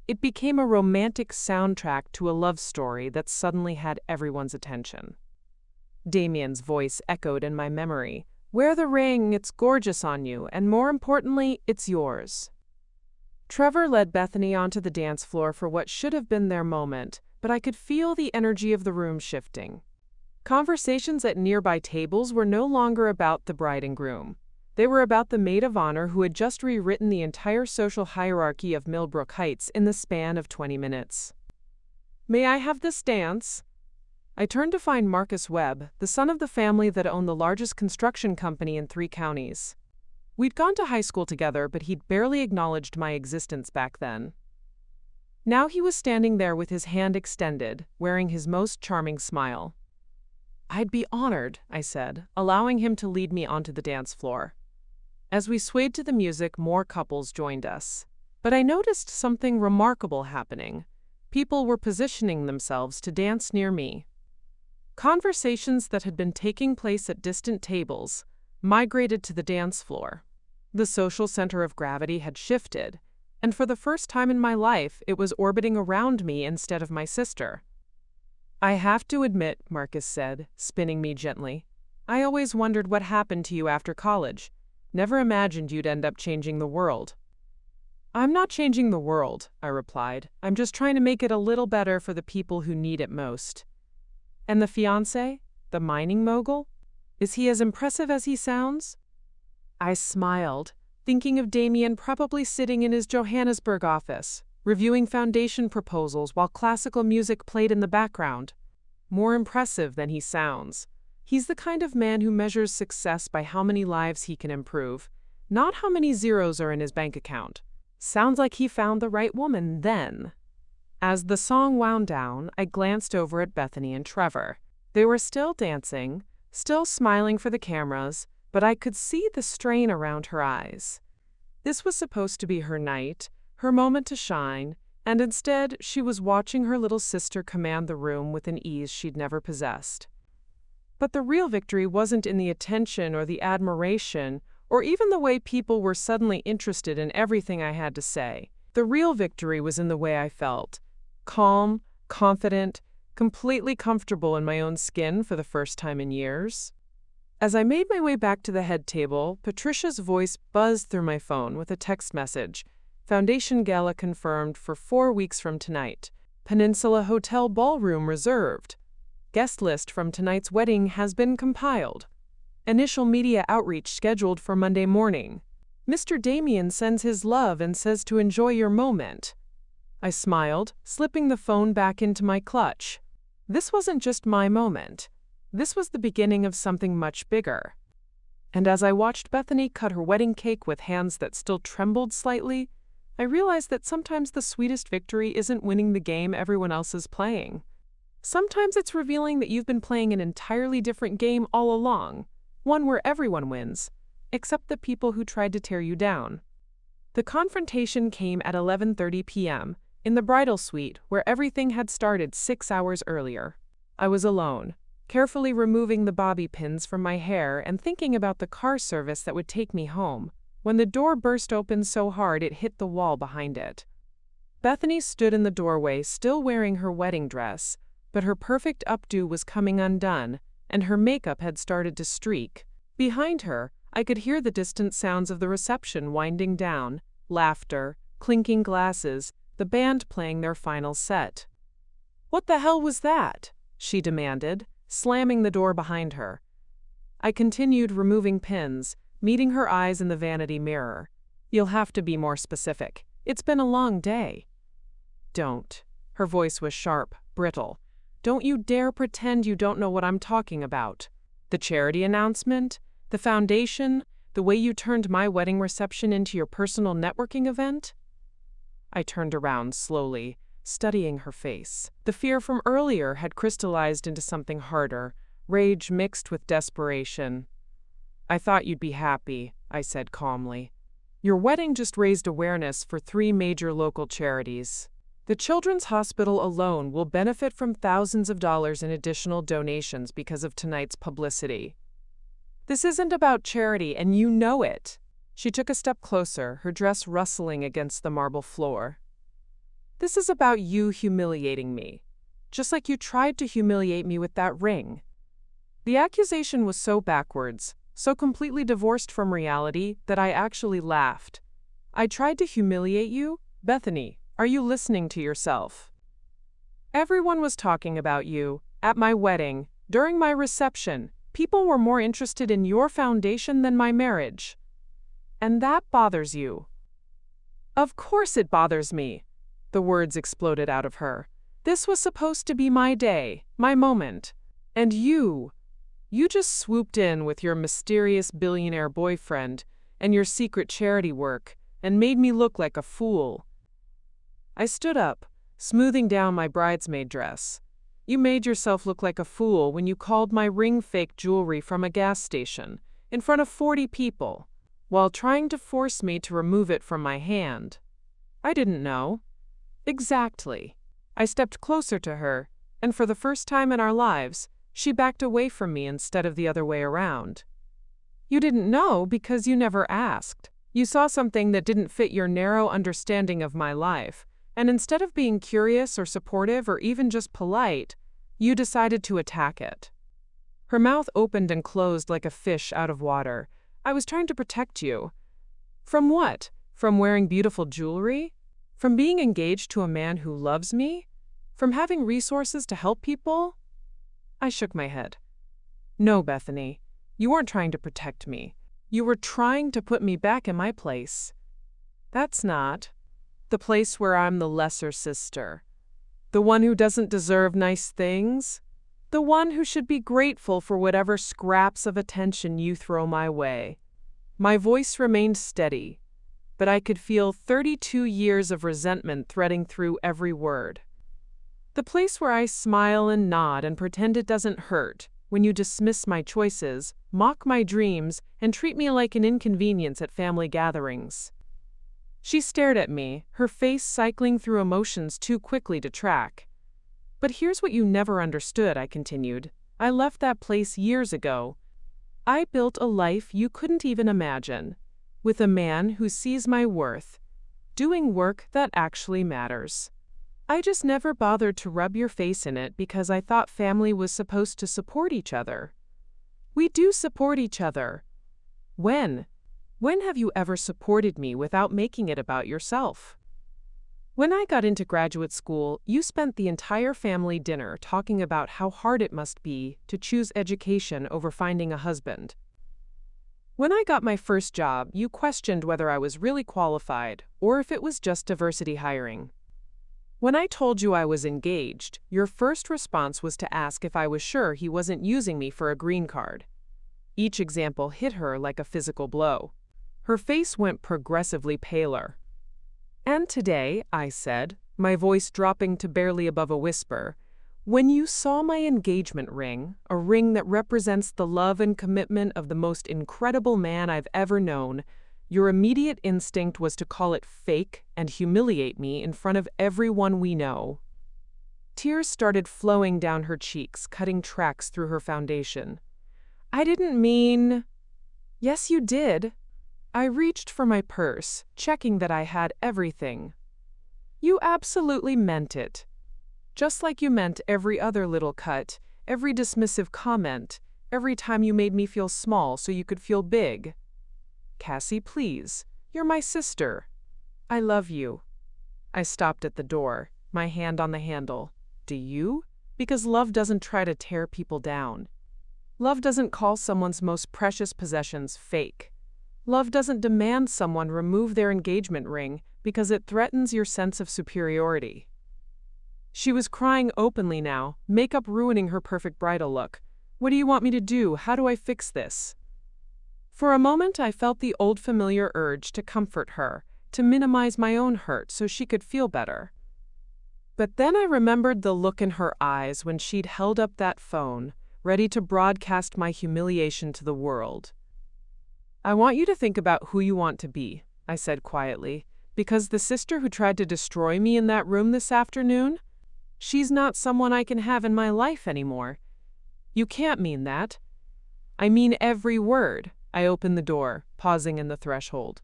A: it became a romantic soundtrack to a love story that suddenly had everyone's attention. Damien's voice echoed in my memory. "Wear the ring, it's gorgeous on you, and more importantly, it's yours." Trevor led Bethany onto the dance floor for what should have been their moment, but I could feel the energy of the room shifting. Conversations at nearby tables were no longer about the bride and groom. They were about the maid of honor who had just rewritten the entire social hierarchy of Millbrook Heights in the span of 20 minutes. "May I have this dance?" I turned to find Marcus Webb, the son of the family that owned the largest construction company in 3 counties. We'd gone to high school together, but he'd barely acknowledged my existence back then. Now he was standing there with his hand extended, wearing his most charming smile. "I'd be honored," I said, allowing him to lead me onto the dance floor. As we swayed to the music, more couples joined us. But I noticed something remarkable happening. People were positioning themselves to dance near me. Conversations that had been taking place at distant tables migrated to the dance floor. The social center of gravity had shifted, and for the first time in my life, it was orbiting around me instead of my sister. "I have to admit," Marcus said, spinning me gently, "I always wondered what happened to you after college. Never imagined you'd end up changing the world." "I'm not changing the world," I replied. "I'm just trying to make it a little better for the people who need it most." "And the fiancé, the mining mogul? Is he as impressive as he sounds?" I smiled, thinking of Damien probably sitting in his Johannesburg office, reviewing foundation proposals while classical music played in the background. More impressive than he sounds. He's the kind of man who measures success by how many lives he can improve, not how many zeros are in his bank account. Sounds like he found the right woman then. As the song wound down, I glanced over at Bethany and Trevor. They were still dancing, still smiling for the cameras, but I could see the strain around her eyes. This was supposed to be her night, her moment to shine, and instead she was watching her little sister command the room with an ease she'd never possessed. But the real victory wasn't in the attention or the admiration, or even the way people were suddenly interested in everything I had to say. The real victory was in the way I felt. Calm, confident, completely comfortable in my own skin for the first time in years. As I made my way back to the head table, Patricia's voice buzzed through my phone with a text message. "Foundation Gala confirmed for 4 weeks from tonight. Peninsula Hotel ballroom reserved. Guest list from tonight's wedding has been compiled. Initial media outreach scheduled for Monday morning. Mr. Damien sends his love and says to enjoy your moment. I smiled, slipping the phone back into my clutch. This wasn't just my moment. This was the beginning of something much bigger. And as I watched Bethany cut her wedding cake with hands that still trembled slightly, I realized that sometimes the sweetest victory isn't winning the game everyone else is playing. Sometimes it's revealing that you've been playing an entirely different game all along, one where everyone wins, except the people who tried to tear you down. The confrontation came at 11:30 p.m., in the bridal suite where everything had started 6 hours earlier. I was alone, carefully removing the bobby pins from my hair and thinking about the car service that would take me home, when the door burst open so hard it hit the wall behind it. Bethany stood in the doorway still wearing her wedding dress, but her perfect updo was coming undone, and her makeup had started to streak. Behind her, I could hear the distant sounds of the reception winding down, laughter, clinking glasses, the band playing their final set. "What the hell was that?" she demanded, slamming the door behind her. I continued removing pins, meeting her eyes in the vanity mirror. "You'll have to be more specific. It's been a long day." "Don't." Her voice was sharp, brittle. "Don't you dare pretend you don't know what I'm talking about. The charity announcement, the foundation, the way you turned my wedding reception into your personal networking event?" I turned around slowly, studying her face. The fear from earlier had crystallized into something harder, rage mixed with desperation. "I thought you'd be happy," I said calmly. "Your wedding just raised awareness for 3 major local charities. The Children's Hospital alone will benefit from thousands of dollars in additional donations because of tonight's publicity. This isn't about charity, and you know it." She took a step closer, her dress rustling against the marble floor. "This is about you humiliating me, just like you tried to humiliate me with that ring." The accusation was so backwards, so completely divorced from reality, that I actually laughed. "I tried to humiliate you? Bethany, are you listening to yourself? Everyone was talking about you, at my wedding, during my reception. People were more interested in your foundation than my marriage. And that bothers you." "Of course it bothers me." The words exploded out of her. "This was supposed to be my day, my moment. And you just swooped in with your mysterious billionaire boyfriend and your secret charity work and made me look like a fool." I stood up, smoothing down my bridesmaid dress. "You made yourself look like a fool when you called my ring fake jewelry from a gas station, in front of 40 people, while trying to force me to remove it from my hand. I didn't know." "Exactly." I stepped closer to her, and for the first time in our lives, she backed away from me instead of the other way around. "You didn't know because you never asked. You saw something that didn't fit your narrow understanding of my life, and instead of being curious or supportive or even just polite, you decided to attack it." Her mouth opened and closed like a fish out of water. "I was trying to protect you." "From what? From wearing beautiful jewelry? From being engaged to a man who loves me? From having resources to help people?" I shook my head. "No, Bethany, you weren't trying to protect me. You were trying to put me back in my place. That's not. The place where I'm the lesser sister. The one who doesn't deserve nice things. The one who should be grateful for whatever scraps of attention you throw my way." My voice remained steady, but I could feel 32 years of resentment threading through every word. "The place where I smile and nod and pretend it doesn't hurt when you dismiss my choices, mock my dreams, and treat me like an inconvenience at family gatherings." She stared at me, her face cycling through emotions too quickly to track. "But here's what you never understood," I continued. "I left that place years ago. I built a life you couldn't even imagine, with a man who sees my worth, doing work that actually matters. I just never bothered to rub your face in it because I thought family was supposed to support each other. We do support each other. When? When have you ever supported me without making it about yourself?" When I got into graduate school, you spent the entire family dinner talking about how hard it must be to choose education over finding a husband. When I got my first job, you questioned whether I was really qualified or if it was just diversity hiring. When I told you I was engaged, your first response was to ask if I was sure he wasn't using me for a green card. Each example hit her like a physical blow. Her face went progressively paler. "And today," I said, my voice dropping to barely above a whisper, "when you saw my engagement ring, a ring that represents the love and commitment of the most incredible man I've ever known, your immediate instinct was to call it fake and humiliate me in front of everyone we know." Tears started flowing down her cheeks, cutting tracks through her foundation. "I didn't mean—" "Yes, you did." I reached for my purse, checking that I had everything. "You absolutely meant it. Just like you meant every other little cut, every dismissive comment, every time you made me feel small so you could feel big. Cassie, please, you're my sister. I love you." I stopped at the door, my hand on the handle. "Do you?" Because love doesn't try to tear people down. Love doesn't call someone's most precious possessions fake. Love doesn't demand someone remove their engagement ring because it threatens your sense of superiority. She was crying openly now, makeup ruining her perfect bridal look. "What do you want me to do? How do I fix this?" For a moment, I felt the old familiar urge to comfort her, to minimize my own hurt so she could feel better. But then I remembered the look in her eyes when she'd held up that phone, ready to broadcast my humiliation to the world. "I want you to think about who you want to be," I said quietly, "because the sister who tried to destroy me in that room this afternoon, she's not someone I can have in my life anymore." "You can't mean that." "I mean every word." I opened the door, pausing in the threshold.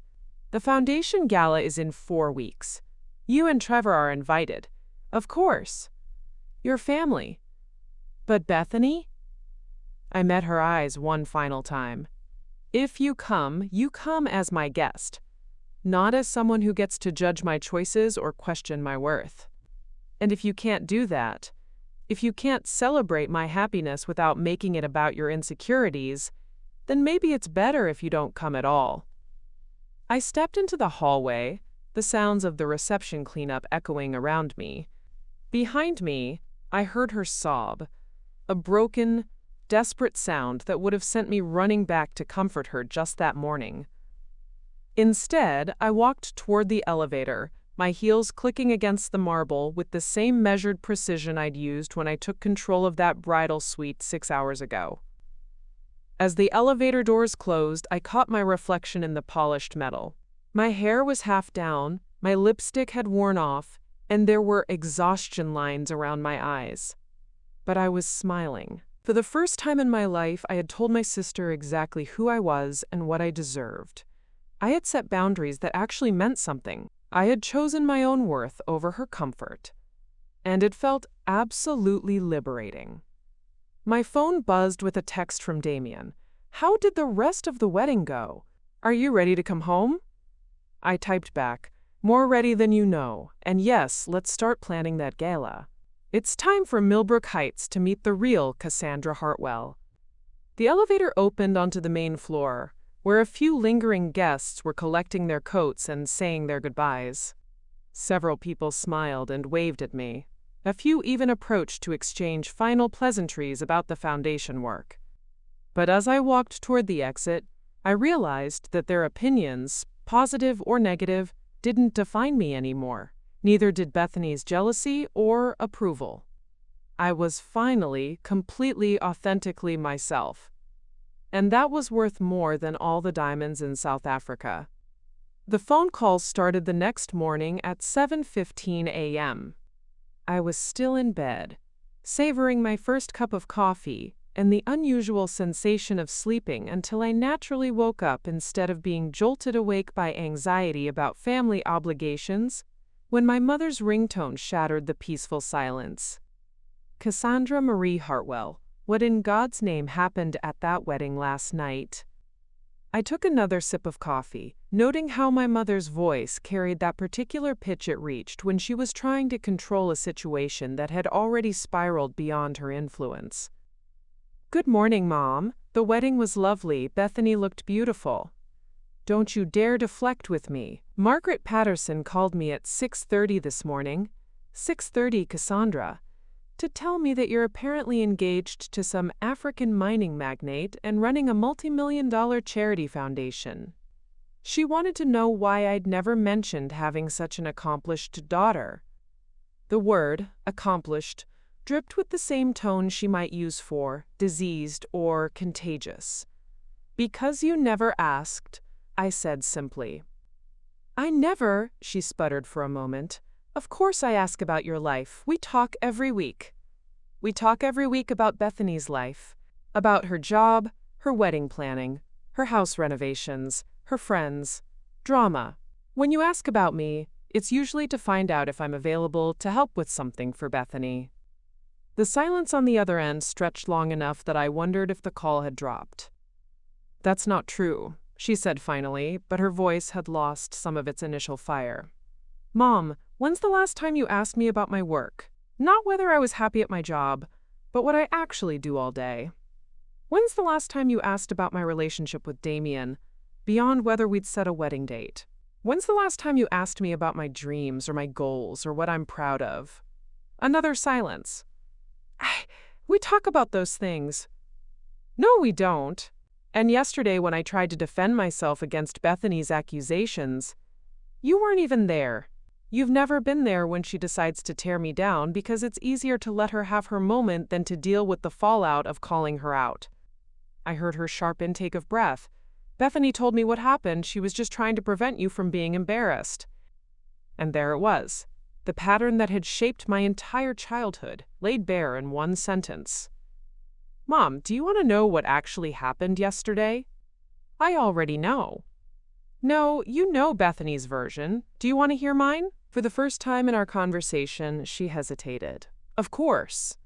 A: "The foundation gala is in 4 weeks. You and Trevor are invited. Of course. Your family. But Bethany?" I met her eyes one final time. "If you come as my guest, not as someone who gets to judge my choices or question my worth. And if you can't do that, if you can't celebrate my happiness without making it about your insecurities, then maybe it's better if you don't come at all." I stepped into the hallway, the sounds of the reception cleanup echoing around me. Behind me, I heard her sob, a broken, desperate sound that would have sent me running back to comfort her just that morning. Instead, I walked toward the elevator, my heels clicking against the marble with the same measured precision I'd used when I took control of that bridal suite 6 hours ago. As the elevator doors closed, I caught my reflection in the polished metal. My hair was half down, my lipstick had worn off, and there were exhaustion lines around my eyes. But I was smiling. For the first time in my life, I had told my sister exactly who I was and what I deserved. I had set boundaries that actually meant something. I had chosen my own worth over her comfort. And it felt absolutely liberating. My phone buzzed with a text from Damien. "How did the rest of the wedding go? Are you ready to come home?" I typed back, "More ready than you know, and yes, let's start planning that gala. It's time for Millbrook Heights to meet the real Cassandra Hartwell." The elevator opened onto the main floor, where a few lingering guests were collecting their coats and saying their goodbyes. Several people smiled and waved at me. A few even approached to exchange final pleasantries about the foundation work. But as I walked toward the exit, I realized that their opinions, positive or negative, didn't define me anymore. Neither did Bethany's jealousy or approval. I was finally, completely, authentically myself. And that was worth more than all the diamonds in South Africa. The phone calls started the next morning at 7:15 a.m. I was still in bed, savoring my first cup of coffee and the unusual sensation of sleeping until I naturally woke up instead of being jolted awake by anxiety about family obligations, when my mother's ringtone shattered the peaceful silence. "Cassandra Marie Hartwell, what in God's name happened at that wedding last night?" I took another sip of coffee, noting how my mother's voice carried that particular pitch it reached when she was trying to control a situation that had already spiraled beyond her influence. "Good morning, Mom. The wedding was lovely. Bethany looked beautiful." "Don't you dare deflect with me. Margaret Patterson called me at 6:30 this morning. 6:30, Cassandra. To tell me that you're apparently engaged to some African mining magnate and running a multi-million-dollar charity foundation. She wanted to know why I'd never mentioned having such an accomplished daughter." The word, accomplished, dripped with the same tone she might use for diseased or contagious. "Because you never asked," I said simply. "I never," she sputtered for a moment. "Of course I ask about your life. We talk every week." "We talk every week about Bethany's life. About her job, her wedding planning, her house renovations, her friends, drama. When you ask about me, it's usually to find out if I'm available to help with something for Bethany." The silence on the other end stretched long enough that I wondered if the call had dropped. "That's not true," she said finally, but her voice had lost some of its initial fire. "Mom, when's the last time you asked me about my work? Not whether I was happy at my job, but what I actually do all day. When's the last time you asked about my relationship with Damien, beyond whether we'd set a wedding date? When's the last time you asked me about my dreams or my goals or what I'm proud of?" Another silence. "We talk about those things." "No, we don't. And yesterday when I tried to defend myself against Bethany's accusations, you weren't even there. You've never been there when she decides to tear me down because it's easier to let her have her moment than to deal with the fallout of calling her out." I heard her sharp intake of breath. "Bethany told me what happened. She was just trying to prevent you from being embarrassed." And there it was, the pattern that had shaped my entire childhood, laid bare in one sentence. "Mom, do you want to know what actually happened yesterday?" "I already know." "No, you know Bethany's version. Do you want to hear mine?" For the first time in our conversation, she hesitated. "Of course."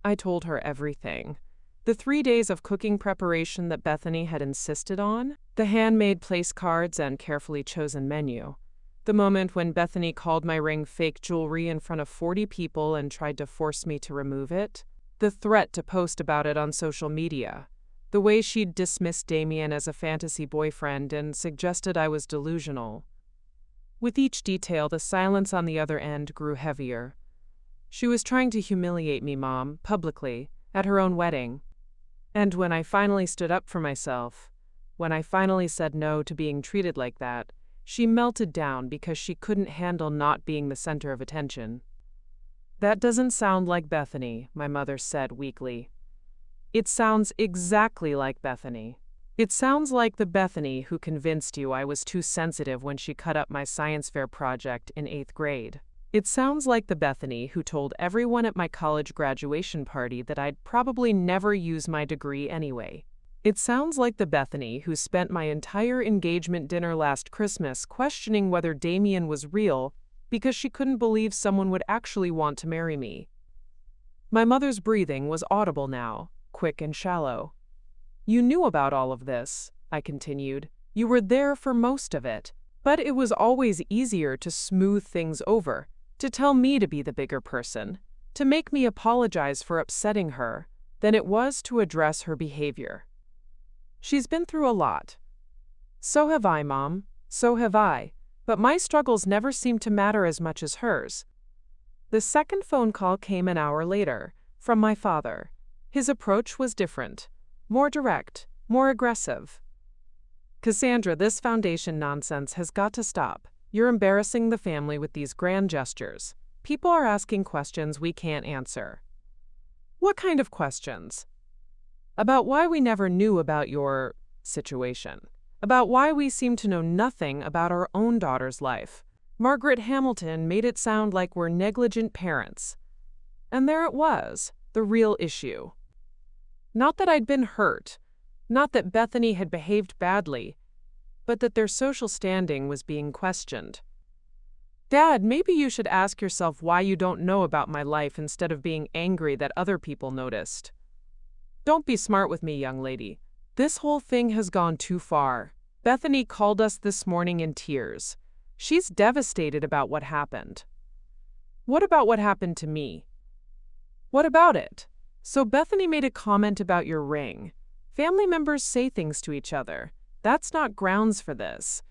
A: I told her everything. The 3 days of cooking preparation that Bethany had insisted on, the handmade place cards and carefully chosen menu, the moment when Bethany called my ring fake jewelry in front of 40 people and tried to force me to remove it, the threat to post about it on social media, the way she'd dismissed Damien as a fantasy boyfriend and suggested I was delusional. With each detail, the silence on the other end grew heavier. She was trying to humiliate me, Mom, publicly, at her own wedding. And when I finally stood up for myself, when I finally said no to being treated like that, she melted down because she couldn't handle not being the center of attention. "That doesn't sound like Bethany," my mother said weakly. "It sounds exactly like Bethany. It sounds like the Bethany who convinced you I was too sensitive when she cut up my science fair project in 8th grade. It sounds like the Bethany who told everyone at my college graduation party that I'd probably never use my degree anyway. It sounds like the Bethany who spent my entire engagement dinner last Christmas questioning whether Damien was real because she couldn't believe someone would actually want to marry me." My mother's breathing was audible now, quick and shallow. "You knew about all of this," I continued. "You were there for most of it. But it was always easier to smooth things over, to tell me to be the bigger person, to make me apologize for upsetting her, than it was to address her behavior. She's been through a lot. So have I, Mom. So have I. But my struggles never seemed to matter as much as hers." The second phone call came an hour later, from my father. His approach was different. More direct, more aggressive. "Cassandra, this foundation nonsense has got to stop. You're embarrassing the family with these grand gestures. People are asking questions we can't answer." "What kind of questions?" "About why we never knew about your situation. About why we seem to know nothing about our own daughter's life. Margaret Hamilton made it sound like we're negligent parents. And there it was, the real issue. Not that I'd been hurt, not that Bethany had behaved badly, but that their social standing was being questioned. Dad, maybe you should ask yourself why you don't know about my life instead of being angry that other people noticed. Don't be smart with me, young lady. This whole thing has gone too far. Bethany called us this morning in tears. She's devastated about what happened. What about what happened to me? What about it? So Bethany made a comment about your ring. Family members say things to each other. That's not grounds for this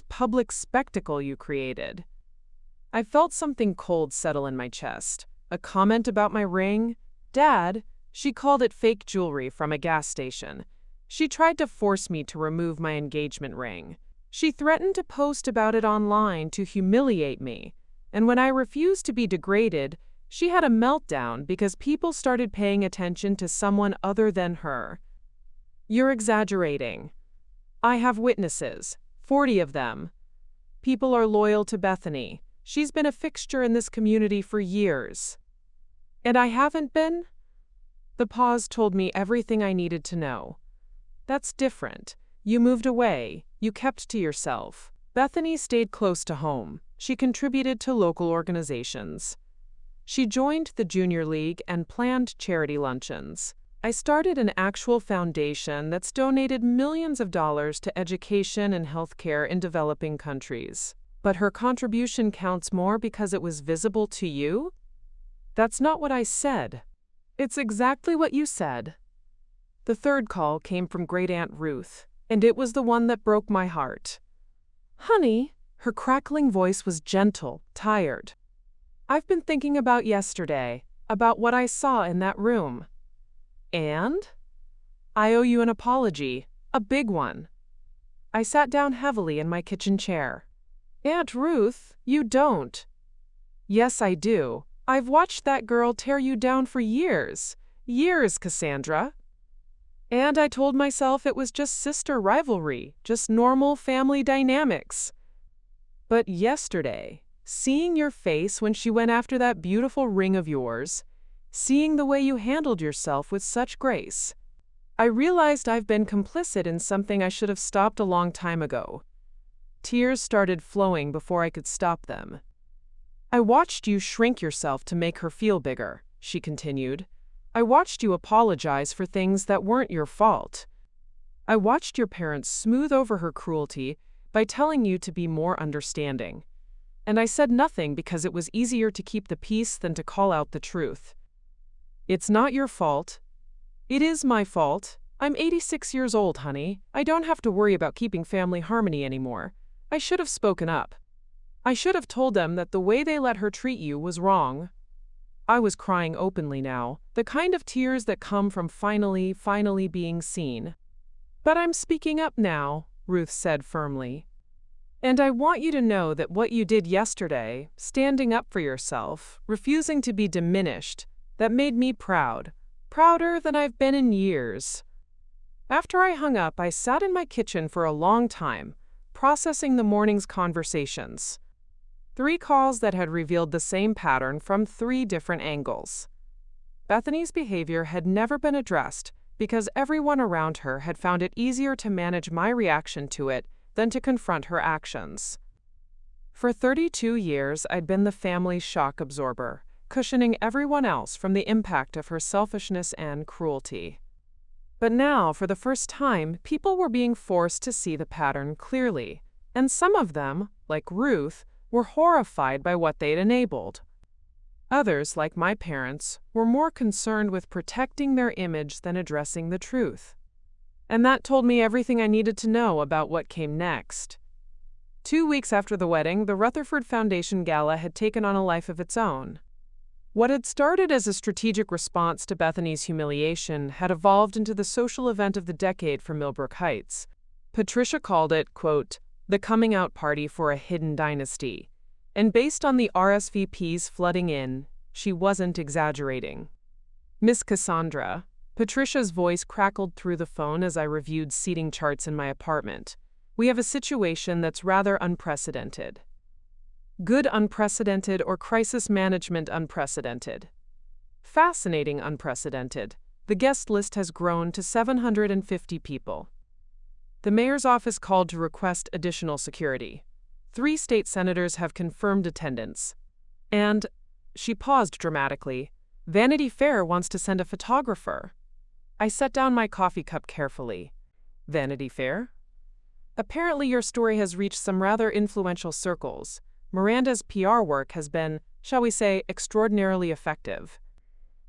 A: public spectacle you created. I felt something cold settle in my chest. A comment about my ring? Dad, she called it fake jewelry from a gas station. She tried to force me to remove my engagement ring. She threatened to post about it online to humiliate me. And when I refused to be degraded, she had a meltdown because people started paying attention to someone other than her. You're exaggerating. I have witnesses, 40 of them. People are loyal to Bethany. She's been a fixture in this community for years. And I haven't been? The pause told me everything I needed to know. That's different. You moved away. You kept to yourself. Bethany stayed close to home. She contributed to local organizations. She joined the Junior League and planned charity luncheons. I started an actual foundation that's donated millions of dollars to education and healthcare in developing countries. But her contribution counts more because it was visible to you? That's not what I said. It's exactly what you said. The third call came from Great-Aunt Ruth, and it was the one that broke my heart. Honey, her crackling voice was gentle, tired. I've been thinking about yesterday, about what I saw in that room. And? I owe you an apology, a big one. I sat down heavily in my kitchen chair. Aunt Ruth, you don't. Yes, I do. I've watched that girl tear you down for years. Years, Cassandra. And I told myself it was just sister rivalry, just normal family dynamics. But yesterday, seeing your face when she went after that beautiful ring of yours, seeing the way you handled yourself with such grace, I realized I've been complicit in something I should have stopped a long time ago. Tears started flowing before I could stop them. I watched you shrink yourself to make her feel bigger, she continued. I watched you apologize for things that weren't your fault. I watched your parents smooth over her cruelty by telling you to be more understanding. And I said nothing because it was easier to keep the peace than to call out the truth. It's not your fault. It is my fault. I'm 86 years old, honey. I don't have to worry about keeping family harmony anymore. I should have spoken up. I should have told them that the way they let her treat you was wrong. I was crying openly now, the kind of tears that come from finally being seen. But I'm speaking up now, Ruth said firmly. And I want you to know that what you did yesterday, standing up for yourself, refusing to be diminished, that made me proud, prouder than I've been in years. After I hung up, I sat in my kitchen for a long time, processing the morning's conversations. 3 calls that had revealed the same pattern from 3 different angles. Bethany's behavior had never been addressed because everyone around her had found it easier to manage my reaction to it than to confront her actions. For 32 years, I'd been the family's shock absorber, cushioning everyone else from the impact of her selfishness and cruelty. But now, for the first time, people were being forced to see the pattern clearly, and some of them, like Ruth, were horrified by what they'd enabled. Others, like my parents, were more concerned with protecting their image than addressing the truth. And that told me everything I needed to know about what came next. 2 weeks after the wedding, the Rutherford Foundation Gala had taken on a life of its own. What had started as a strategic response to Bethany's humiliation had evolved into the social event of the decade for Millbrook Heights. Patricia called it, quote, the coming out party for a hidden dynasty. And based on the RSVPs flooding in, she wasn't exaggerating. Miss Cassandra, Patricia's voice crackled through the phone as I reviewed seating charts in my apartment. We have a situation that's rather unprecedented. Good unprecedented or crisis management unprecedented? Fascinating unprecedented. The guest list has grown to 750 people. The mayor's office called to request additional security. 3 state senators have confirmed attendance. And, she paused dramatically, Vanity Fair wants to send a photographer. I set down my coffee cup carefully. Vanity Fair? Apparently your story has reached some rather influential circles. Miranda's PR work has been, shall we say, extraordinarily effective.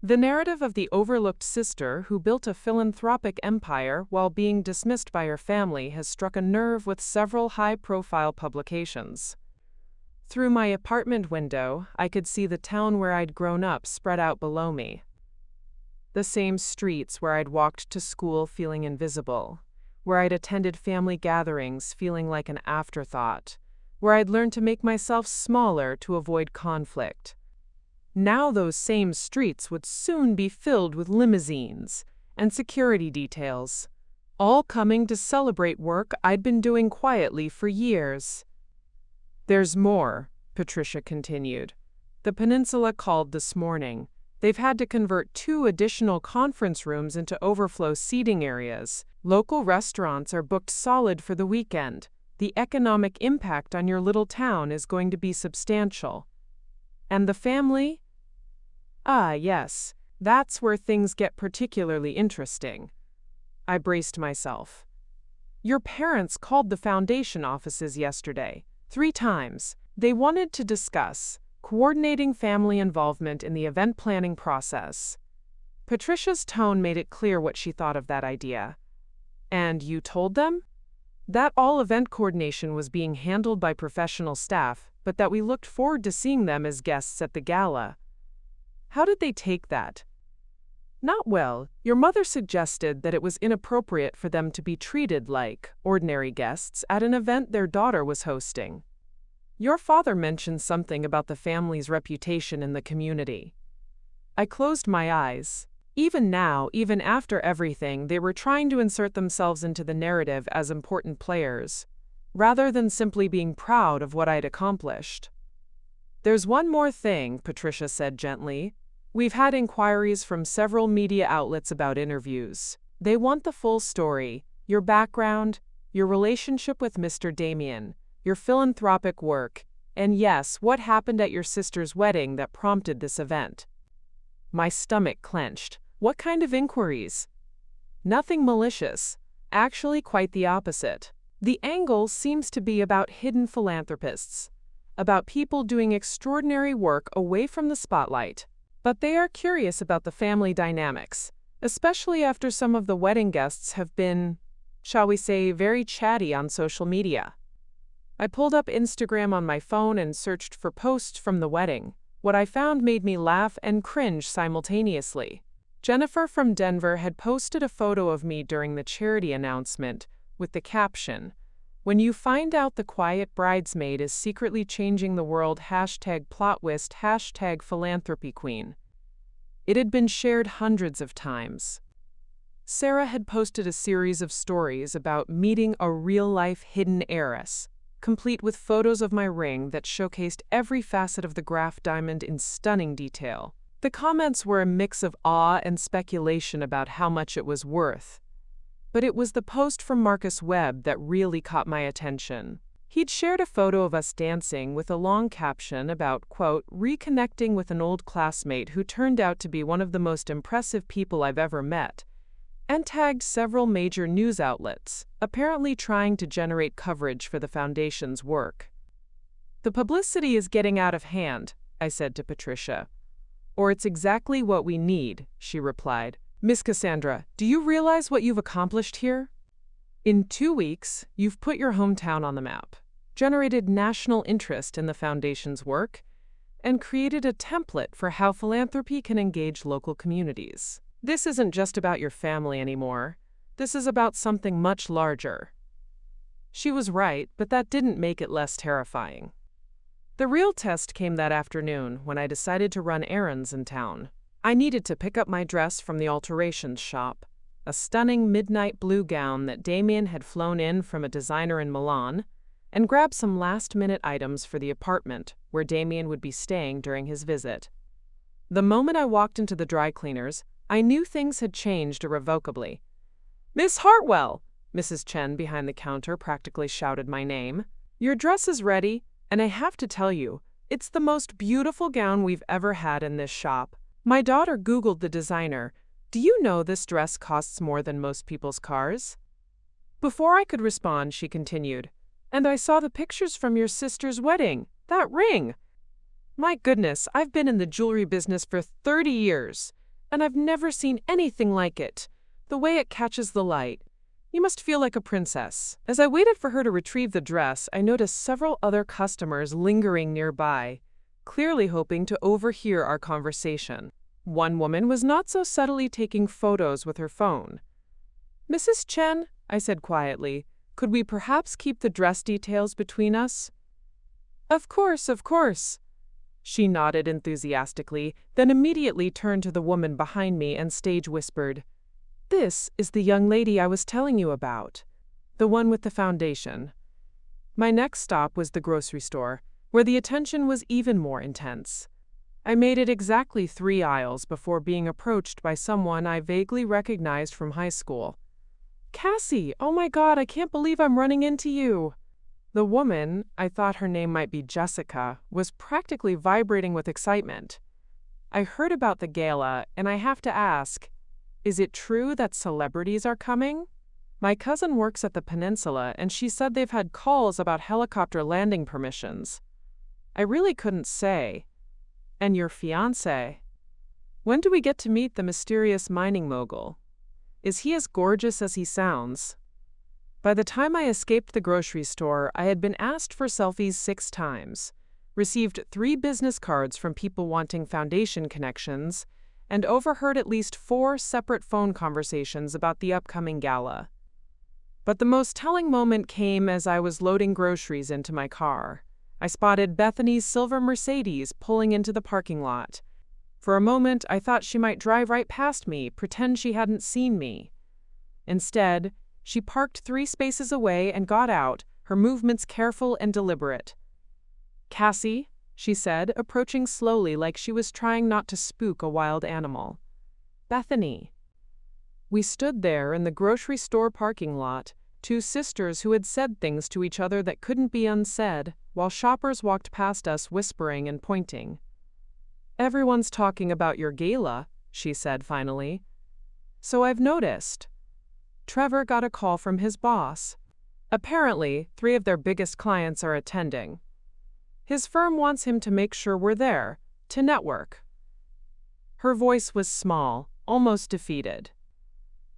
A: The narrative of the overlooked sister who built a philanthropic empire while being dismissed by her family has struck a nerve with several high-profile publications. Through my apartment window, I could see the town where I'd grown up spread out below me. The same streets where I'd walked to school feeling invisible, where I'd attended family gatherings feeling like an afterthought, where I'd learned to make myself smaller to avoid conflict. Now those same streets would soon be filled with limousines and security details, all coming to celebrate work I'd been doing quietly for years. There's more, Patricia continued. The peninsula called this morning. They've had to convert 2 additional conference rooms into overflow seating areas. Local restaurants are booked solid for the weekend. The economic impact on your little town is going to be substantial. And the family? Ah, yes, that's where things get particularly interesting. I braced myself. Your parents called the foundation offices yesterday, 3 times. They wanted to discuss coordinating family involvement in the event planning process. Patricia's tone made it clear what she thought of that idea. And you told them? That all event coordination was being handled by professional staff, but that we looked forward to seeing them as guests at the gala. How did they take that? Not well. Your mother suggested that it was inappropriate for them to be treated like ordinary guests at an event their daughter was hosting. Your father mentioned something about the family's reputation in the community. I closed my eyes. Even now, even after everything, they were trying to insert themselves into the narrative as important players, rather than simply being proud of what I'd accomplished. There's one more thing, Patricia said gently. We've had inquiries from several media outlets about interviews. They want the full story, your background, your relationship with Mr. Damien, your philanthropic work, and yes, what happened at your sister's wedding that prompted this event. My stomach clenched. What kind of inquiries? Nothing malicious. Actually, quite the opposite. The angle seems to be about hidden philanthropists, about people doing extraordinary work away from the spotlight. But they are curious about the family dynamics, especially after some of the wedding guests have been, shall we say, very chatty on social media. I pulled up Instagram on my phone and searched for posts from the wedding. What I found made me laugh and cringe simultaneously. Jennifer from Denver had posted a photo of me during the charity announcement with the caption, "When you find out the quiet bridesmaid is secretly changing the world #plot twist #philanthropy queen." It had been shared hundreds of times. Sarah had posted a series of stories about meeting a real-life hidden heiress, complete with photos of my ring that showcased every facet of the Graf diamond in stunning detail. The comments were a mix of awe and speculation about how much it was worth. But it was the post from Marcus Webb that really caught my attention. He'd shared a photo of us dancing with a long caption about, quote, reconnecting with an old classmate who turned out to be one of the most impressive people I've ever met, and tagged several major news outlets, apparently trying to generate coverage for the foundation's work. The publicity is getting out of hand, I said to Patricia. Or it's exactly what we need, she replied. Miss Cassandra, do you realize what you've accomplished here? In 2 weeks, you've put your hometown on the map, generated national interest in the foundation's work, and created a template for how philanthropy can engage local communities. This isn't just about your family anymore. This is about something much larger. She was right, but that didn't make it less terrifying. The real test came that afternoon when I decided to run errands in town. I needed to pick up my dress from the alterations shop, a stunning midnight blue gown that Damien had flown in from a designer in Milan, and grab some last-minute items for the apartment where Damien would be staying during his visit. The moment I walked into the dry cleaners, I knew things had changed irrevocably. "Miss Hartwell!" Mrs. Chen behind the counter practically shouted my name. "Your dress is ready, and I have to tell you, it's the most beautiful gown we've ever had in this shop. My daughter Googled the designer. Do you know this dress costs more than most people's cars?" Before I could respond, she continued, "And I saw the pictures from your sister's wedding. That ring! My goodness, I've been in the jewelry business for 30 years, and I've never seen anything like it. The way it catches the light. You must feel like a princess." As I waited for her to retrieve the dress, I noticed several other customers lingering nearby, clearly hoping to overhear our conversation. One woman was not so subtly taking photos with her phone. "Mrs. Chen," I said quietly, "could we perhaps keep the dress details between us?" Of course, of course." She nodded enthusiastically, then immediately turned to the woman behind me and stage whispered, "This is the young lady I was telling you about. The one with the foundation." My next stop was the grocery store, where the attention was even more intense. I made it exactly 3 aisles before being approached by someone I vaguely recognized from high school. "Cassie, oh my God, I can't believe I'm running into you." The woman, I thought her name might be Jessica, was practically vibrating with excitement. "I heard about the gala, and I have to ask, is it true that celebrities are coming? My cousin works at the peninsula, and she said they've had calls about helicopter landing permissions." I really couldn't say. "And your fiancé? When do we get to meet the mysterious mining mogul? Is he as gorgeous as he sounds?" By the time I escaped the grocery store, I had been asked for selfies 6 times, received 3 business cards from people wanting foundation connections, and overheard at least 4 separate phone conversations about the upcoming gala. But the most telling moment came as I was loading groceries into my car. I spotted Bethany's silver Mercedes pulling into the parking lot. For a moment, I thought she might drive right past me, pretend she hadn't seen me. Instead, she parked 3 spaces away and got out, her movements careful and deliberate. "Cassie," she said, approaching slowly like she was trying not to spook a wild animal. "Bethany." We stood there in the grocery store parking lot, 2 sisters who had said things to each other that couldn't be unsaid, while shoppers walked past us whispering and pointing. "Everyone's talking about your gala," she said finally. "So I've noticed." Trevor got a call from his boss. Apparently, 3 of their biggest clients are attending. His firm wants him to make sure we're there, to network. Her voice was small, almost defeated.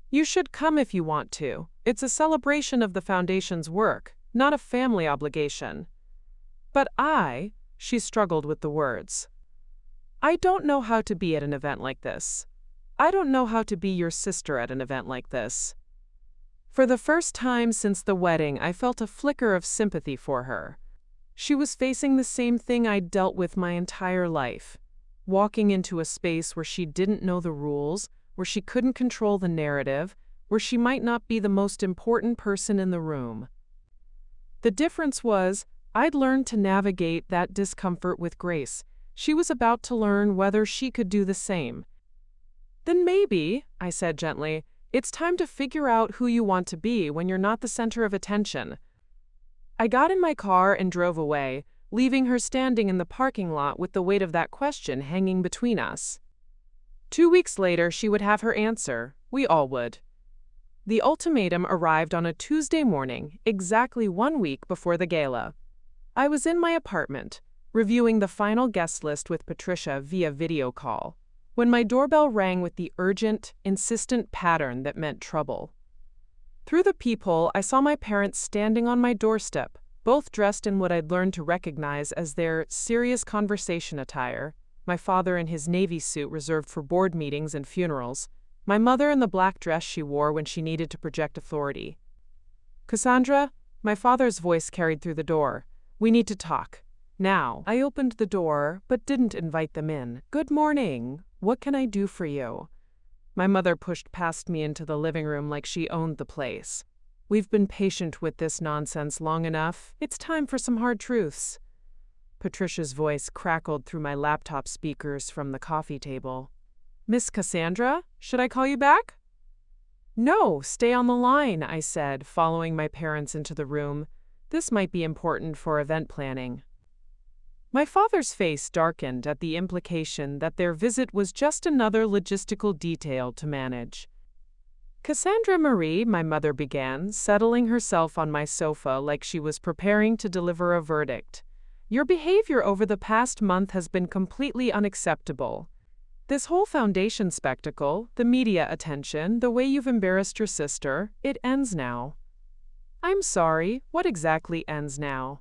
A: "You should come if you want to. It's a celebration of the foundation's work, not a family obligation." "But she struggled with the words. "I don't know how to be at an event like this. I don't know how to be your sister at an event like this." For the first time since the wedding, I felt a flicker of sympathy for her. She was facing the same thing I'd dealt with my entire life, walking into a space where she didn't know the rules, where she couldn't control the narrative, where she might not be the most important person in the room. The difference was, I'd learned to navigate that discomfort with grace. She was about to learn whether she could do the same. "Then maybe," I said gently, "it's time to figure out who you want to be when you're not the center of attention." I got in my car and drove away, leaving her standing in the parking lot with the weight of that question hanging between us. 2 weeks later, she would have her answer. We all would. The ultimatum arrived on a Tuesday morning, exactly 1 week before the gala. I was in my apartment, reviewing the final guest list with Patricia via video call, when my doorbell rang with the urgent, insistent pattern that meant trouble. Through the peephole, I saw my parents standing on my doorstep, both dressed in what I'd learned to recognize as their serious conversation attire, my father in his navy suit reserved for board meetings and funerals, my mother in the black dress she wore when she needed to project authority. "Cassandra," my father's voice carried through the door. "We need to talk. Now." I opened the door, but didn't invite them in. "Good morning. What can I do for you?" My mother pushed past me into the living room like she owned the place. "We've been patient with this nonsense long enough. It's time for some hard truths." Patricia's voice crackled through my laptop speakers from the coffee table. "Miss Cassandra, should I call you back?" "No, stay on the line," I said, following my parents into the room. This might be important for event planning. My father's face darkened at the implication that their visit was just another logistical detail to manage. Cassandra Marie, my mother began, settling herself on my sofa like she was preparing to deliver a verdict. Your behavior over the past month has been completely unacceptable. This whole foundation spectacle, the media attention, the way you've embarrassed your sister, it ends now. I'm sorry, what exactly ends now?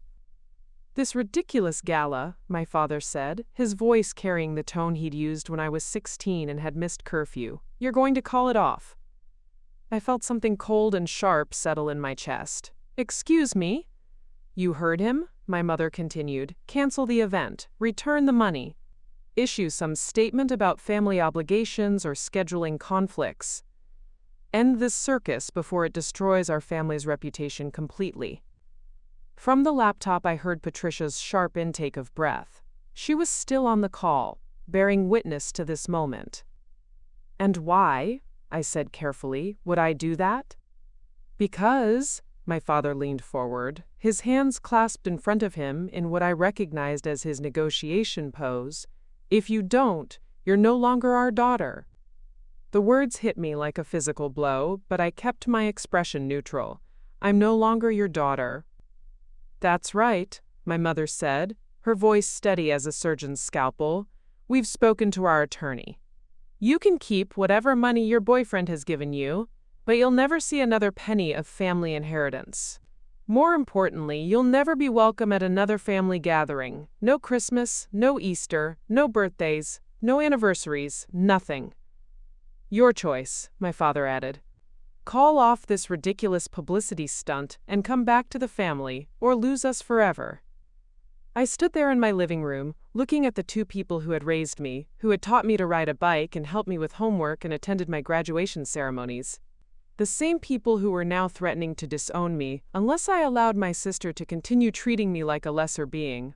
A: This ridiculous gala, my father said, his voice carrying the tone he'd used when I was 16 and had missed curfew. You're going to call it off. I felt something cold and sharp settle in my chest. Excuse me? You heard him? My mother continued. Cancel the event. Return the money. Issue some statement about family obligations or scheduling conflicts. End this circus before it destroys our family's reputation completely. From the laptop, I heard Patricia's sharp intake of breath. She was still on the call, bearing witness to this moment. And why, I said carefully, would I do that? Because, my father leaned forward, his hands clasped in front of him in what I recognized as his negotiation pose. If you don't, you're no longer our daughter. The words hit me like a physical blow, but I kept my expression neutral. I'm no longer your daughter. That's right, my mother said, her voice steady as a surgeon's scalpel. We've spoken to our attorney. You can keep whatever money your boyfriend has given you, but you'll never see another penny of family inheritance. More importantly, you'll never be welcome at another family gathering. No Christmas, no Easter, no birthdays, no anniversaries, nothing. Your choice, my father added. Call off this ridiculous publicity stunt and come back to the family, or lose us forever. I stood there in my living room, looking at the two people who had raised me, who had taught me to ride a bike and helped me with homework and attended my graduation ceremonies. The same people who were now threatening to disown me unless I allowed my sister to continue treating me like a lesser being.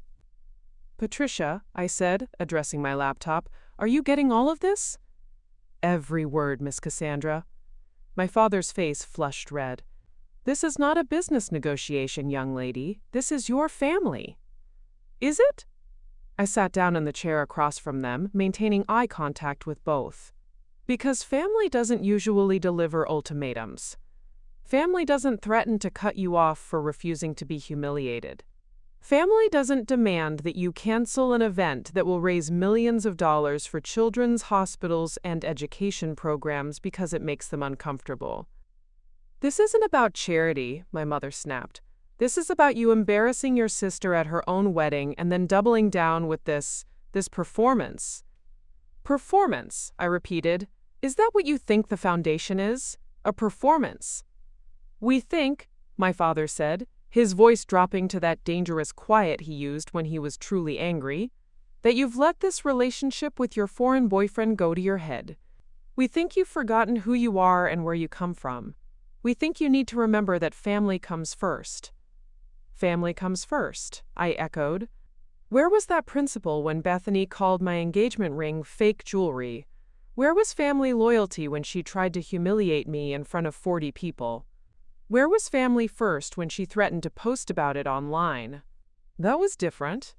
A: Patricia, I said, addressing my laptop, are you getting all of this? Every word, Miss Cassandra. My father's face flushed red. This is not a business negotiation, young lady. This is your family. Is it? I sat down in the chair across from them, maintaining eye contact with both. Because family doesn't usually deliver ultimatums. Family doesn't threaten to cut you off for refusing to be humiliated. Family doesn't demand that you cancel an event that will raise millions of dollars for children's hospitals and education programs because it makes them uncomfortable. This isn't about charity, my mother snapped. This is about you embarrassing your sister at her own wedding and then doubling down with this performance. Performance, I repeated. Is that what you think the foundation is? A performance? We think, my father said, his voice dropping to that dangerous quiet he used when he was truly angry, that you've let this relationship with your foreign boyfriend go to your head. We think you've forgotten who you are and where you come from. We think you need to remember that family comes first. Family comes first, I echoed. Where was that principle when Bethany called my engagement ring fake jewelry? Where was family loyalty when she tried to humiliate me in front of 40 people? Where was family first when she threatened to post about it online? That was different.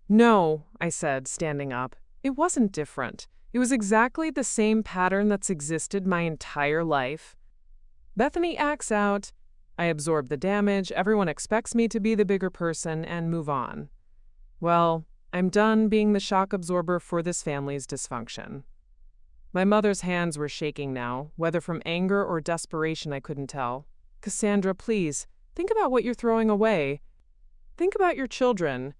A: No, I said, standing up. It wasn't different. It was exactly the same pattern that's existed my entire life. Bethany acts out. I absorb the damage, everyone expects me to be the bigger person, and move on. Well, I'm done being the shock absorber for this family's dysfunction. My mother's hands were shaking now, whether from anger or desperation I couldn't tell. Cassandra, please, think about what you're throwing away. Think about your children.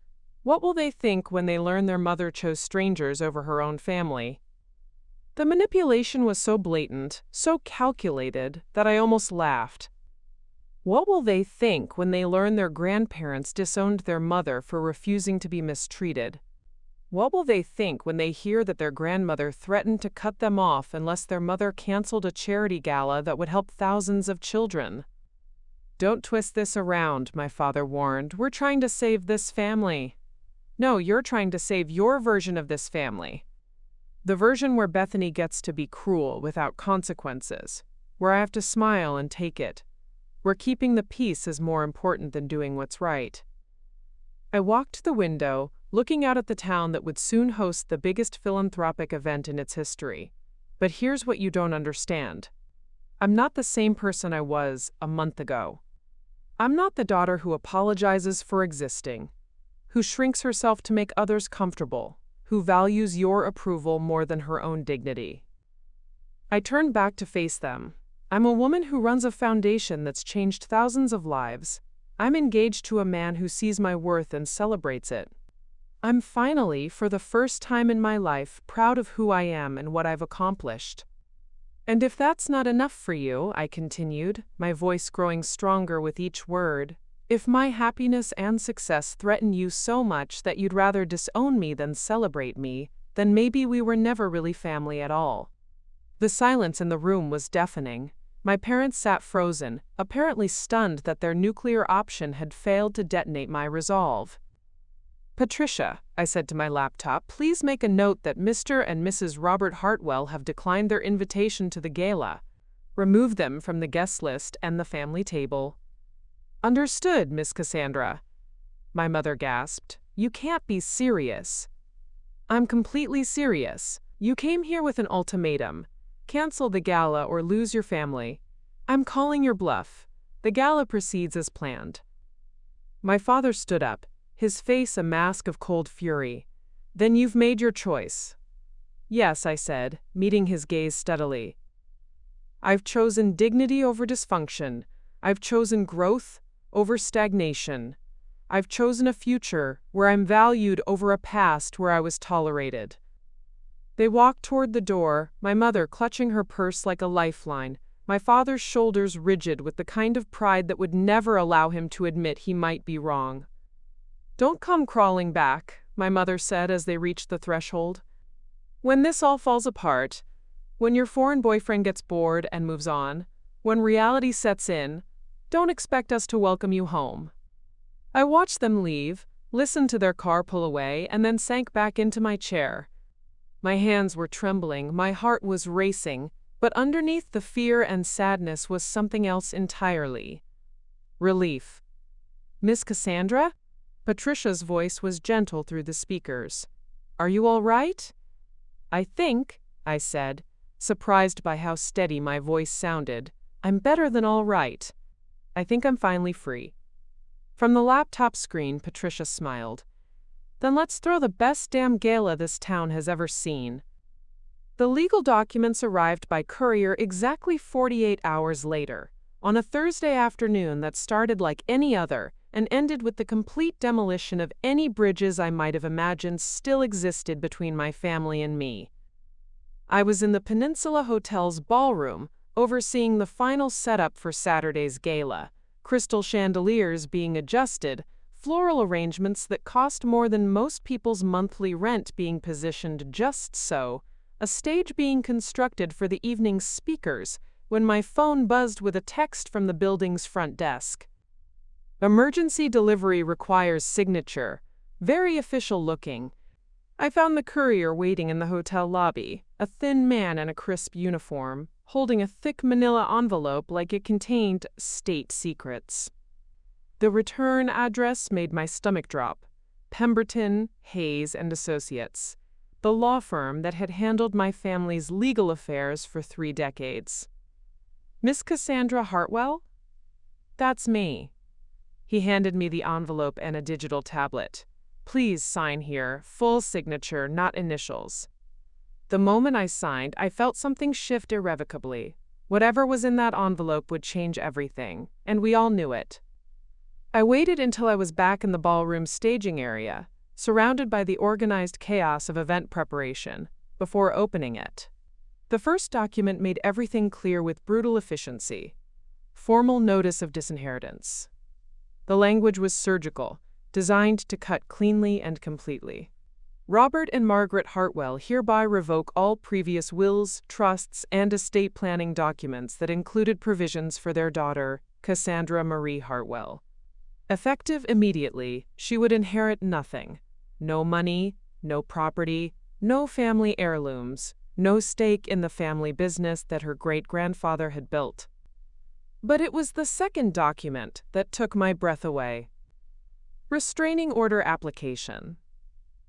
A: What will they think when they learn their mother chose strangers over her own family? The manipulation was so blatant, so calculated, that I almost laughed. What will they think when they learn their grandparents disowned their mother for refusing to be mistreated? What will they think when they hear that their grandmother threatened to cut them off unless their mother canceled a charity gala that would help thousands of children? Don't twist this around, my father warned. We're trying to save this family. No, you're trying to save your version of this family. The version where Bethany gets to be cruel without consequences, where I have to smile and take it, where keeping the peace is more important than doing what's right. I walked to the window, looking out at the town that would soon host the biggest philanthropic event in its history. But here's what you don't understand. I'm not the same person I was a month ago. I'm not the daughter who apologizes for existing, who shrinks herself to make others comfortable, who values your approval more than her own dignity. I turned back to face them. I'm a woman who runs a foundation that's changed thousands of lives. I'm engaged to a man who sees my worth and celebrates it. I'm finally, for the first time in my life, proud of who I am and what I've accomplished. And if that's not enough for you, I continued, my voice growing stronger with each word, if my happiness and success threaten you so much that you'd rather disown me than celebrate me, then maybe we were never really family at all. The silence in the room was deafening. My parents sat frozen, apparently stunned that their nuclear option had failed to detonate my resolve. Patricia, I said to my laptop, please make a note that Mr. and Mrs. Robert Hartwell have declined their invitation to the gala. Remove them from the guest list and the family table. Understood, Miss Cassandra. My mother gasped. You can't be serious. I'm completely serious. You came here with an ultimatum. Cancel the gala or lose your family. I'm calling your bluff. The gala proceeds as planned. My father stood up, his face a mask of cold fury. Then you've made your choice. Yes, I said, meeting his gaze steadily. I've chosen dignity over dysfunction. I've chosen growth over stagnation. I've chosen a future where I'm valued over a past where I was tolerated. They walked toward the door, my mother clutching her purse like a lifeline, my father's shoulders rigid with the kind of pride that would never allow him to admit he might be wrong. Don't come crawling back, my mother said as they reached the threshold. When this all falls apart, when your foreign boyfriend gets bored and moves on, when reality sets in, don't expect us to welcome you home. I watched them leave, listened to their car pull away, and then sank back into my chair. My hands were trembling, my heart was racing, but underneath the fear and sadness was something else entirely. Relief. Miss Cassandra? Patricia's voice was gentle through the speakers. Are you all right? I think, I said, surprised by how steady my voice sounded. I'm better than all right. I think I'm finally free. From the laptop screen, Patricia smiled. Then let's throw the best damn gala this town has ever seen. The legal documents arrived by courier exactly 48 hours later, on a Thursday afternoon that started like any other, and ended with the complete demolition of any bridges I might have imagined still existed between my family and me. I was in the Peninsula Hotel's ballroom, overseeing the final setup for Saturday's gala, crystal chandeliers being adjusted, floral arrangements that cost more than most people's monthly rent being positioned just so, a stage being constructed for the evening's speakers, when my phone buzzed with a text from the building's front desk. Emergency delivery requires signature. Very official looking. I found the courier waiting in the hotel lobby, a thin man in a crisp uniform, holding a thick manila envelope like it contained state secrets. The return address made my stomach drop. Pemberton, Hayes and Associates, the law firm that had handled my family's legal affairs for 3 decades. Miss Cassandra Hartwell? That's me. He handed me the envelope and a digital tablet. Please sign here, full signature, not initials. The moment I signed, I felt something shift irrevocably. Whatever was in that envelope would change everything, and we all knew it. I waited until I was back in the ballroom staging area, surrounded by the organized chaos of event preparation, before opening it. The first document made everything clear with brutal efficiency. Formal notice of disinheritance. The language was surgical, designed to cut cleanly and completely. Robert and Margaret Hartwell hereby revoke all previous wills, trusts, and estate planning documents that included provisions for their daughter, Cassandra Marie Hartwell. Effective immediately, she would inherit nothing. No money, no property, no family heirlooms, no stake in the family business that her great-grandfather had built. But it was the second document that took my breath away. Restraining order application.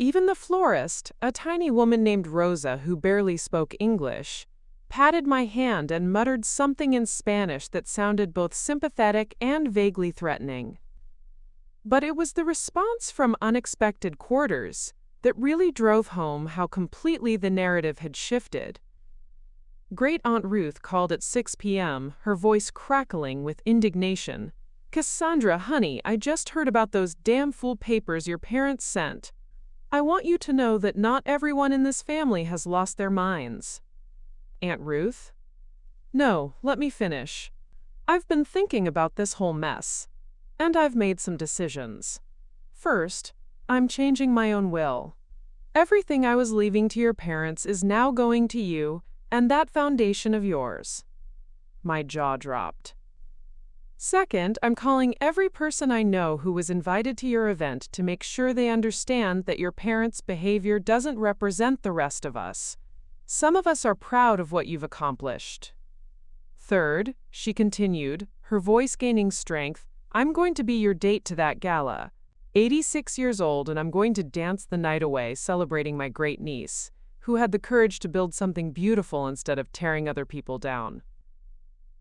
A: Even the florist, a tiny woman named Rosa who barely spoke English, patted my hand and muttered something in Spanish that sounded both sympathetic and vaguely threatening. But it was the response from unexpected quarters that really drove home how completely the narrative had shifted. Great Aunt Ruth called at 6 p.m., her voice crackling with indignation. "Cassandra, honey, I just heard about those damn fool papers your parents sent. I want you to know that not everyone in this family has lost their minds." Aunt Ruth? No, let me finish. I've been thinking about this whole mess, and I've made some decisions. First, I'm changing my own will. Everything I was leaving to your parents is now going to you and that foundation of yours. My jaw dropped. Second, I'm calling every person I know who was invited to your event to make sure they understand that your parents' behavior doesn't represent the rest of us. Some of us are proud of what you've accomplished. Third, she continued, her voice gaining strength, I'm going to be your date to that gala. 86 years old, and I'm going to dance the night away celebrating my great niece, who had the courage to build something beautiful instead of tearing other people down.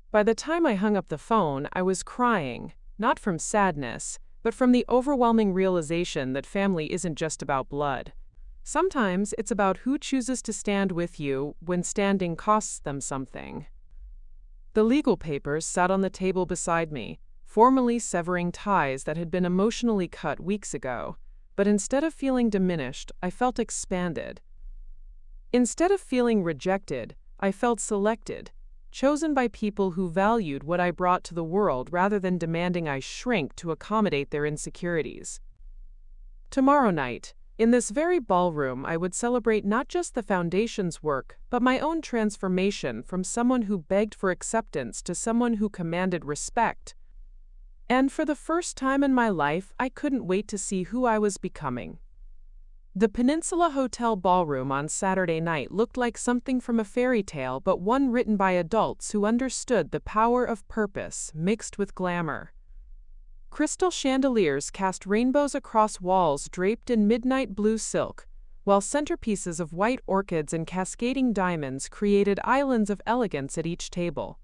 A: By the time I hung up the phone, I was crying, not from sadness, but from the overwhelming realization that family isn't just about blood. Sometimes it's about who chooses to stand with you when standing costs them something. The legal papers sat on the table beside me, formally severing ties that had been emotionally cut weeks ago, but instead of feeling diminished, I felt expanded. Instead of feeling rejected, I felt selected, chosen by people who valued what I brought to the world rather than demanding I shrink to accommodate their insecurities. Tomorrow night, in this very ballroom, I would celebrate not just the foundation's work, but my own transformation from someone who begged for acceptance to someone who commanded respect. And for the first time in my life, I couldn't wait to see who I was becoming. The Peninsula Hotel ballroom on Saturday night looked like something from a fairy tale, but one written by adults who understood the power of purpose mixed with glamour. Crystal chandeliers cast rainbows across walls draped in midnight blue silk, while centerpieces of white orchids and cascading diamonds created islands of elegance at each table.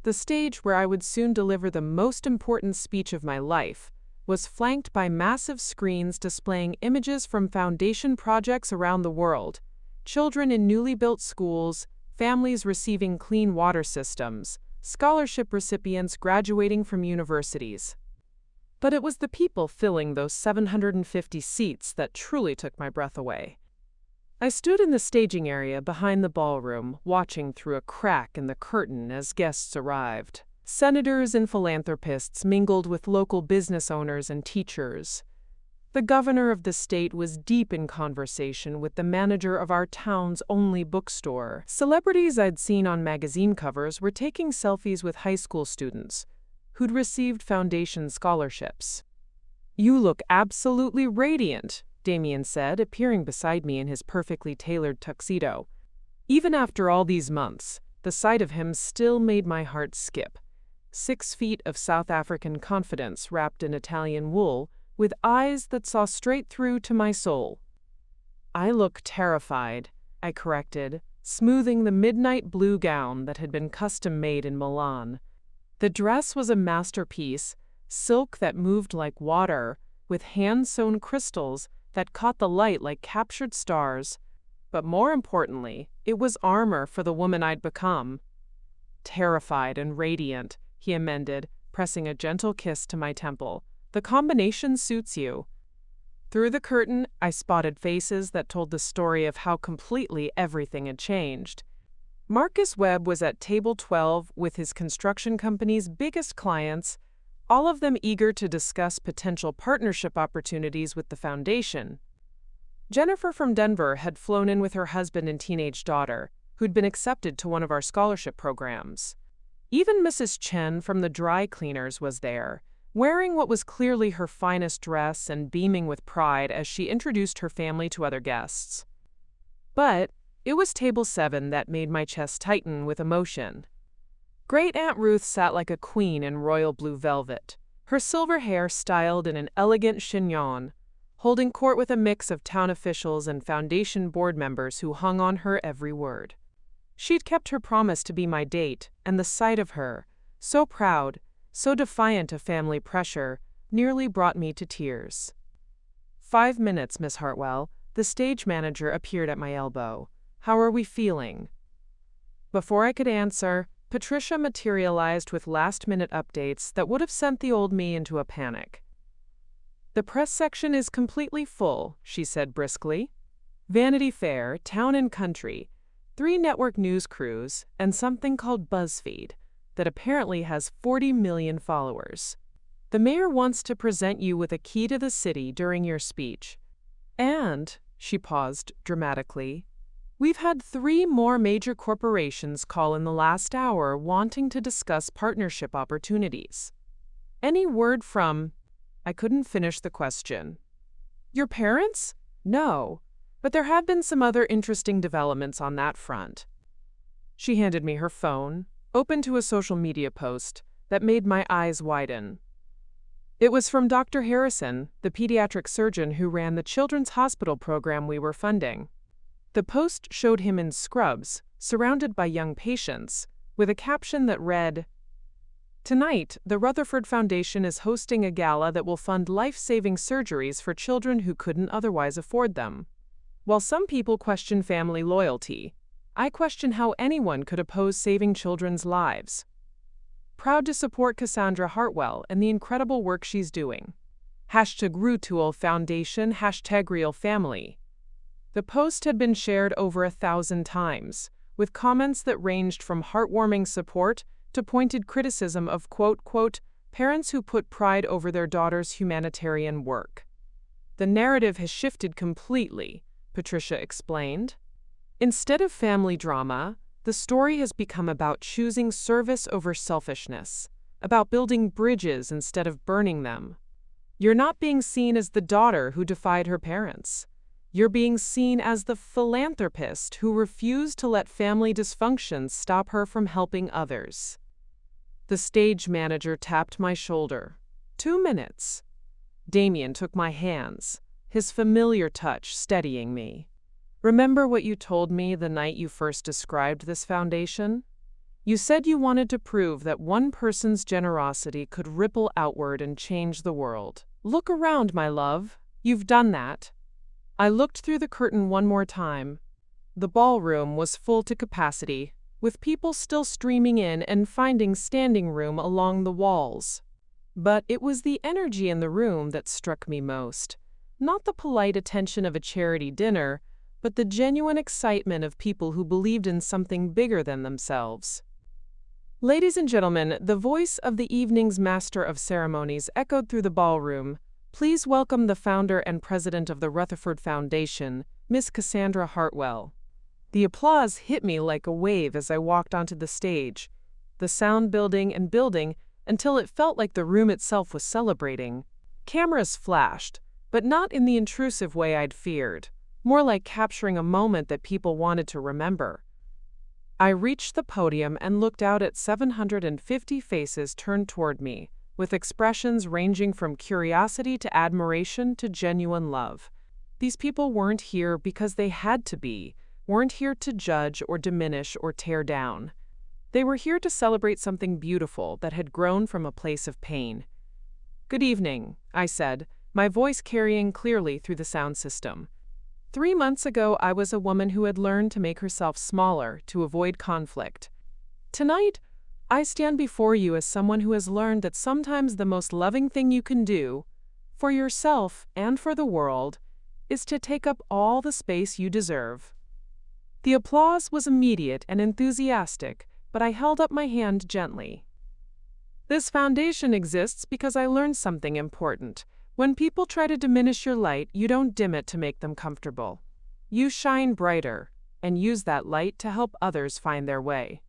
A: The stage where I would soon deliver the most important speech of my life was flanked by massive screens displaying images from foundation projects around the world, children in newly built schools, families receiving clean water systems, scholarship recipients graduating from universities. But it was the people filling those 750 seats that truly took my breath away. I stood in the staging area behind the ballroom, watching through a crack in the curtain as guests arrived. Senators and philanthropists mingled with local business owners and teachers. The governor of the state was deep in conversation with the manager of our town's only bookstore. Celebrities I'd seen on magazine covers were taking selfies with high school students who'd received foundation scholarships. "You look absolutely radiant," Damien said, appearing beside me in his perfectly tailored tuxedo. Even after all these months, the sight of him still made my heart skip. 6 feet of South African confidence wrapped in Italian wool, with eyes that saw straight through to my soul. "I look terrified," I corrected, smoothing the midnight blue gown that had been custom-made in Milan. The dress was a masterpiece, silk that moved like water, with hand-sewn crystals that caught the light like captured stars. But more importantly, it was armor for the woman I'd become. "Terrified and radiant," he amended, pressing a gentle kiss to my temple. "The combination suits you." Through the curtain, I spotted faces that told the story of how completely everything had changed. Marcus Webb was at table 12 with his construction company's biggest clients, all of them eager to discuss potential partnership opportunities with the foundation. Jennifer from Denver had flown in with her husband and teenage daughter, who'd been accepted to one of our scholarship programs. Even Mrs. Chen from the dry cleaners was there, wearing what was clearly her finest dress and beaming with pride as she introduced her family to other guests. But it was table 7 that made my chest tighten with emotion. Great Aunt Ruth sat like a queen in royal blue velvet, her silver hair styled in an elegant chignon, holding court with a mix of town officials and foundation board members who hung on her every word. She'd kept her promise to be my date, and the sight of her, so proud, so defiant of family pressure, nearly brought me to tears. 5 minutes, Miss Hartwell. The stage manager appeared at my elbow. How are we feeling? Before I could answer, Patricia materialized with last-minute updates that would have sent the old me into a panic. The press section is completely full, she said briskly. Vanity Fair, Town and Country, 3 network news crews, and something called BuzzFeed that apparently has 40 million followers. The mayor wants to present you with a key to the city during your speech. And, she paused dramatically, we've had 3 more major corporations call in the last hour wanting to discuss partnership opportunities. Any word from... I couldn't finish the question. Your parents? No, but there have been some other interesting developments on that front. She handed me her phone, open to a social media post that made my eyes widen. It was from Dr. Harrison, the pediatric surgeon who ran the children's hospital program we were funding. The post showed him in scrubs, surrounded by young patients, with a caption that read, "Tonight, the Rutherford Foundation is hosting a gala that will fund life-saving surgeries for children who couldn't otherwise afford them. While some people question family loyalty, I question how anyone could oppose saving children's lives. Proud to support Cassandra Hartwell and the incredible work she's doing. #Rutul Foundation, #RealFamily." The post had been shared over 1,000 times, with comments that ranged from heartwarming support to pointed criticism of, quote, parents who put pride over their daughter's humanitarian work. The narrative has shifted completely, Patricia explained. Instead of family drama, the story has become about choosing service over selfishness, about building bridges instead of burning them. You're not being seen as the daughter who defied her parents. You're being seen as the philanthropist who refused to let family dysfunctions stop her from helping others. The stage manager tapped my shoulder. 2 minutes. Damien took my hands, his familiar touch steadying me. Remember what you told me the night you first described this foundation? You said you wanted to prove that one person's generosity could ripple outward and change the world. Look around, my love. You've done that. I looked through the curtain one more time. The ballroom was full to capacity, with people still streaming in and finding standing room along the walls. But it was the energy in the room that struck me most. Not the polite attention of a charity dinner, but the genuine excitement of people who believed in something bigger than themselves. Ladies and gentlemen, the voice of the evening's master of ceremonies echoed through the ballroom. Please welcome the founder and president of the Rutherford Foundation, Miss Cassandra Hartwell. The applause hit me like a wave as I walked onto the stage, the sound building and building until it felt like the room itself was celebrating. Cameras flashed, but not in the intrusive way I'd feared, more like capturing a moment that people wanted to remember. I reached the podium and looked out at 750 faces turned toward me, with expressions ranging from curiosity to admiration to genuine love. These people weren't here because they had to be, weren't here to judge or diminish or tear down. They were here to celebrate something beautiful that had grown from a place of pain. Good evening, I said, my voice carrying clearly through the sound system. 3 months ago, I was a woman who had learned to make herself smaller to avoid conflict. Tonight, I stand before you as someone who has learned that sometimes the most loving thing you can do, for yourself and for the world, is to take up all the space you deserve. The applause was immediate and enthusiastic, but I held up my hand gently. This foundation exists because I learned something important. When people try to diminish your light, you don't dim it to make them comfortable. You shine brighter and use that light to help others find their way.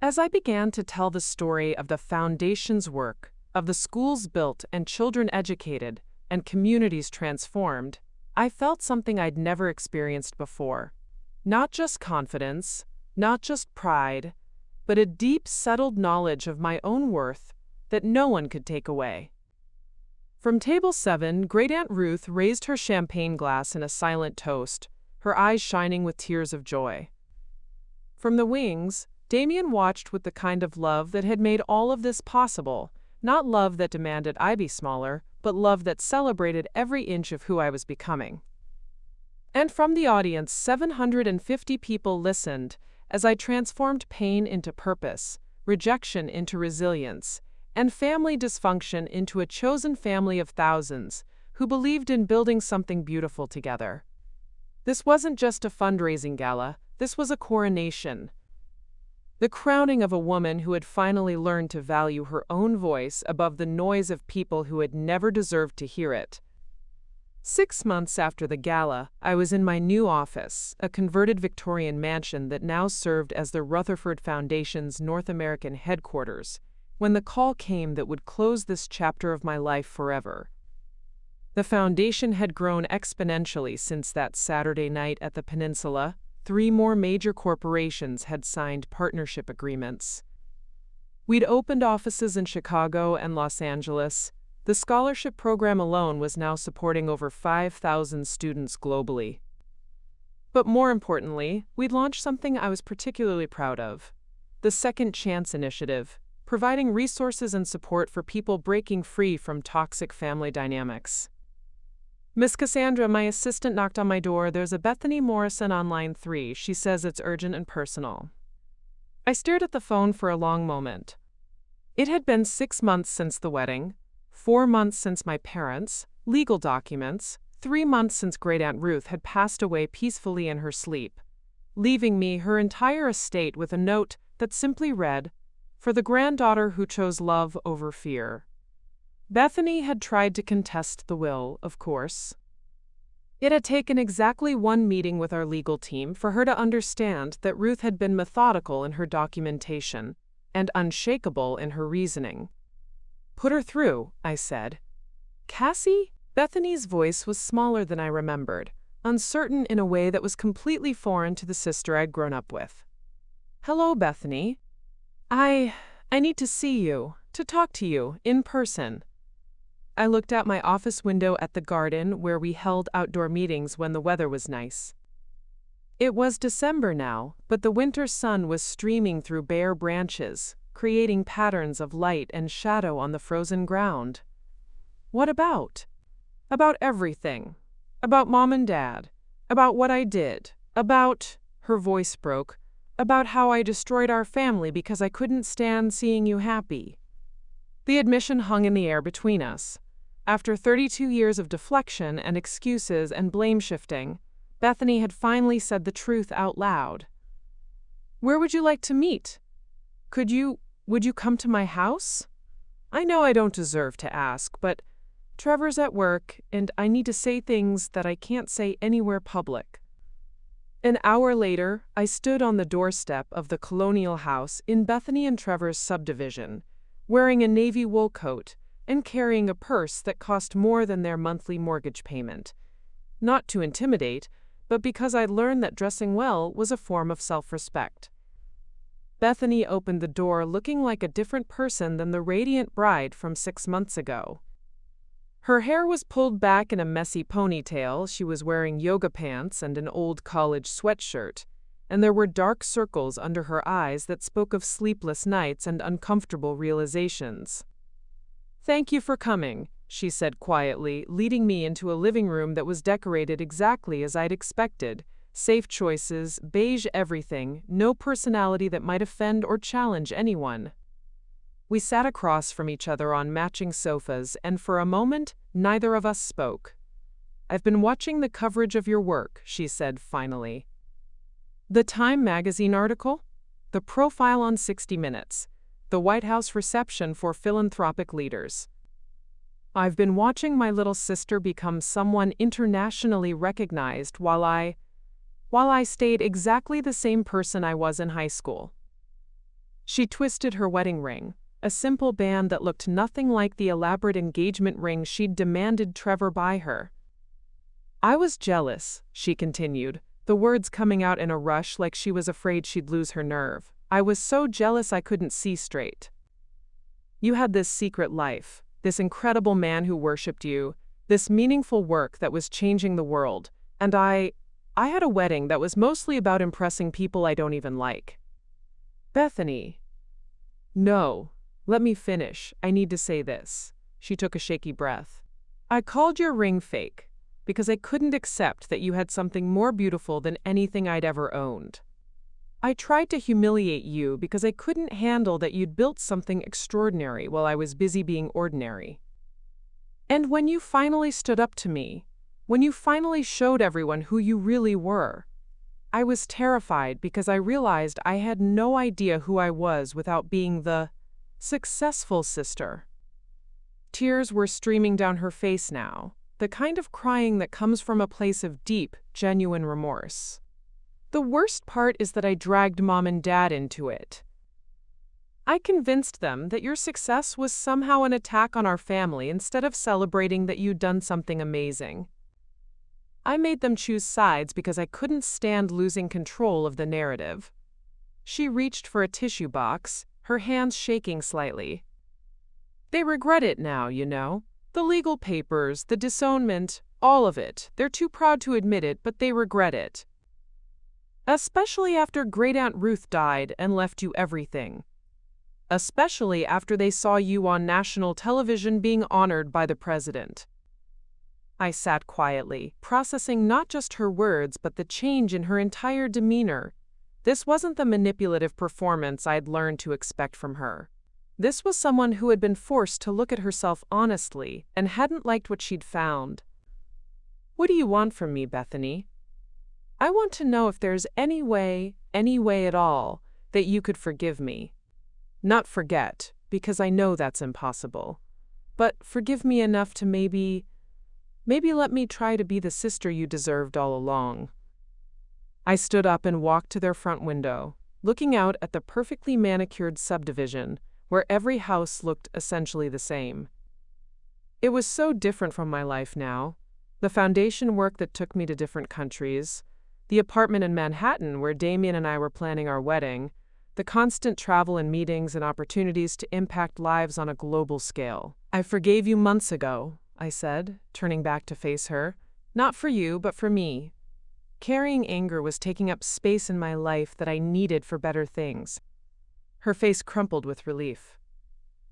A: As I began to tell the story of the foundation's work, of the schools built and children educated and communities transformed, I felt something I'd never experienced before. Not just confidence, not just pride, but a deep, settled knowledge of my own worth that no one could take away. From table 7, Great Aunt Ruth raised her champagne glass in a silent toast, her eyes shining with tears of joy. From the wings, Damien watched with the kind of love that had made all of this possible, not love that demanded I be smaller, but love that celebrated every inch of who I was becoming. And from the audience, 750 people listened as I transformed pain into purpose, rejection into resilience, and family dysfunction into a chosen family of thousands who believed in building something beautiful together. This wasn't just a fundraising gala, this was a coronation. The crowning of a woman who had finally learned to value her own voice above the noise of people who had never deserved to hear it. 6 months after the gala, I was in my new office, a converted Victorian mansion that now served as the Rutherford Foundation's North American headquarters, when the call came that would close this chapter of my life forever. The foundation had grown exponentially since that Saturday night at the Peninsula. 3 more major corporations had signed partnership agreements. We'd opened offices in Chicago and Los Angeles. The scholarship program alone was now supporting over 5,000 students globally. But more importantly, we'd launched something I was particularly proud of: the Second Chance Initiative, providing resources and support for people breaking free from toxic family dynamics. Miss Cassandra, my assistant, knocked on my door. There's a Bethany Morrison on line 3. She says it's urgent and personal. I stared at the phone for a long moment. It had been 6 months since the wedding, 4 months since my parents, legal documents, 3 months since Great Aunt Ruth had passed away peacefully in her sleep, leaving me her entire estate with a note that simply read, "For the granddaughter who chose love over fear." Bethany had tried to contest the will, of course. It had taken exactly 1 meeting with our legal team for her to understand that Ruth had been methodical in her documentation and unshakable in her reasoning. "Put her through," I said. "Cassie?" Bethany's voice was smaller than I remembered, uncertain in a way that was completely foreign to the sister I'd grown up with. "Hello, Bethany. I need to see you, to talk to you, in person." I looked out my office window at the garden where we held outdoor meetings when the weather was nice. It was December now, but the winter sun was streaming through bare branches, creating patterns of light and shadow on the frozen ground. "What about?" "About everything. About Mom and Dad. About what I did. About," her voice broke, "about how I destroyed our family because I couldn't stand seeing you happy." The admission hung in the air between us. After 32 years of deflection and excuses and blame-shifting, Bethany had finally said the truth out loud. "Where would you like to meet? Would you come to my house? I know I don't deserve to ask, but Trevor's at work, and I need to say things that I can't say anywhere public." An hour later, I stood on the doorstep of the colonial house in Bethany and Trevor's subdivision, wearing a navy wool coat and carrying a purse that cost more than their monthly mortgage payment. Not to intimidate, but because I'd learned that dressing well was a form of self-respect. Bethany opened the door looking like a different person than the radiant bride from 6 months ago. Her hair was pulled back in a messy ponytail, she was wearing yoga pants and an old college sweatshirt, and there were dark circles under her eyes that spoke of sleepless nights and uncomfortable realizations. "Thank you for coming," she said quietly, leading me into a living room that was decorated exactly as I'd expected. Safe choices, beige everything, no personality that might offend or challenge anyone. We sat across from each other on matching sofas, and for a moment, neither of us spoke. "I've been watching the coverage of your work," she said finally. "The Time magazine article? The profile on 60 Minutes. The White House reception for philanthropic leaders. I've been watching my little sister become someone internationally recognized while I stayed exactly the same person I was in high school." She twisted her wedding ring, a simple band that looked nothing like the elaborate engagement ring she'd demanded Trevor buy her. "I was jealous," she continued, the words coming out in a rush like she was afraid she'd lose her nerve. "I was so jealous I couldn't see straight. You had this secret life, this incredible man who worshipped you, this meaningful work that was changing the world, and I had a wedding that was mostly about impressing people I don't even like. Bethany. No, let me finish. I need to say this. She took a shaky breath. I called your ring fake because I couldn't accept that you had something more beautiful than anything I'd ever owned. I tried to humiliate you because I couldn't handle that you'd built something extraordinary while I was busy being ordinary. And when you finally stood up to me, when you finally showed everyone who you really were, I was terrified because I realized I had no idea who I was without being the successful sister. Tears were streaming down her face now, the kind of crying that comes from a place of deep, genuine remorse. The worst part is that I dragged Mom and Dad into it. I convinced them that your success was somehow an attack on our family instead of celebrating that you'd done something amazing. I made them choose sides because I couldn't stand losing control of the narrative. She reached for a tissue box, her hands shaking slightly. They regret it now, you know. The legal papers, the disownment, all of it. They're too proud to admit it, but they regret it. Especially after Great Aunt Ruth died and left you everything. Especially after they saw you on national television being honored by the president. I sat quietly, processing not just her words but the change in her entire demeanor. This wasn't the manipulative performance I'd learned to expect from her. This was someone who had been forced to look at herself honestly and hadn't liked what she'd found. What do you want from me, Bethany? I want to know if there's any way at all, that you could forgive me. Not forget, because I know that's impossible. But forgive me enough to maybe let me try to be the sister you deserved all along. I stood up and walked to their front window, looking out at the perfectly manicured subdivision, where every house looked essentially the same. It was so different from my life now. The foundation work that took me to different countries, the apartment in Manhattan where Damien and I were planning our wedding, the constant travel and meetings and opportunities to impact lives on a global scale. I forgave you months ago, I said, turning back to face her. Not for you, but for me. Carrying anger was taking up space in my life that I needed for better things. Her face crumpled with relief.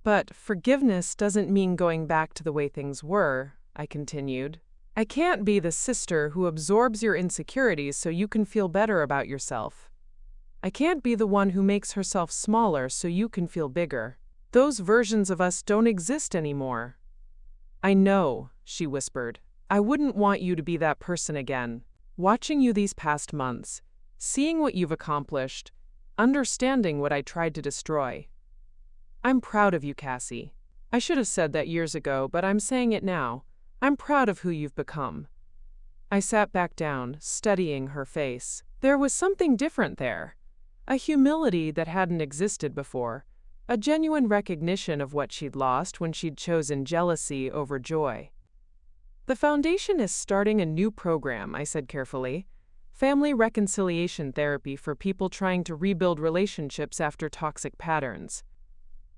A: But forgiveness doesn't mean going back to the way things were, I continued. I can't be the sister who absorbs your insecurities so you can feel better about yourself. I can't be the one who makes herself smaller so you can feel bigger. Those versions of us don't exist anymore. I know, she whispered. I wouldn't want you to be that person again. Watching you these past months, seeing what you've accomplished, understanding what I tried to destroy. I'm proud of you, Cassie. I should have said that years ago, but I'm saying it now. I'm proud of who you've become. I sat back down, studying her face. There was something different there. A humility that hadn't existed before. A genuine recognition of what she'd lost when she'd chosen jealousy over joy. The foundation is starting a new program, I said carefully. Family reconciliation therapy for people trying to rebuild relationships after toxic patterns.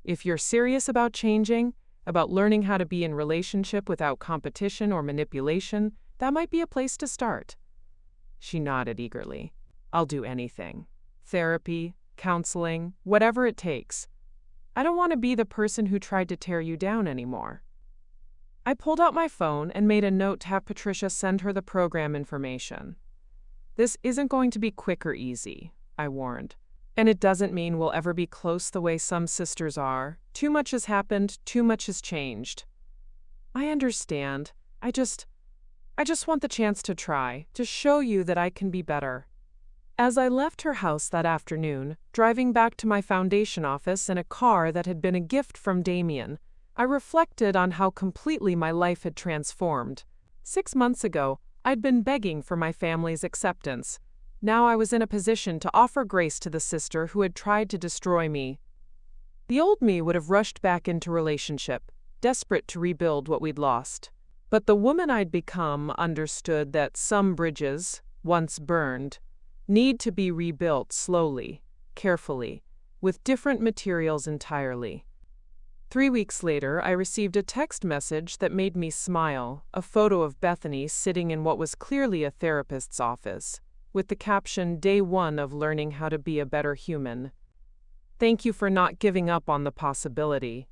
A: If you're serious about changing, about learning how to be in relationship without competition or manipulation, that might be a place to start. She nodded eagerly. I'll do anything. Therapy, counseling, whatever it takes. I don't want to be the person who tried to tear you down anymore. I pulled out my phone and made a note to have Patricia send her the program information. This isn't going to be quick or easy, I warned. And it doesn't mean we'll ever be close the way some sisters are. Too much has happened, too much has changed. I understand. I just want the chance to try, to show you that I can be better. As I left her house that afternoon, driving back to my foundation office in a car that had been a gift from Damien, I reflected on how completely my life had transformed. 6 months ago, I'd been begging for my family's acceptance. Now I was in a position to offer grace to the sister who had tried to destroy me. The old me would have rushed back into relationship, desperate to rebuild what we'd lost. But the woman I'd become understood that some bridges, once burned, need to be rebuilt slowly, carefully, with different materials entirely. 3 weeks later, I received a text message that made me smile, a photo of Bethany sitting in what was clearly a therapist's office, with the caption, "Day 1 of learning how to be a better human. Thank you for not giving up on the possibility."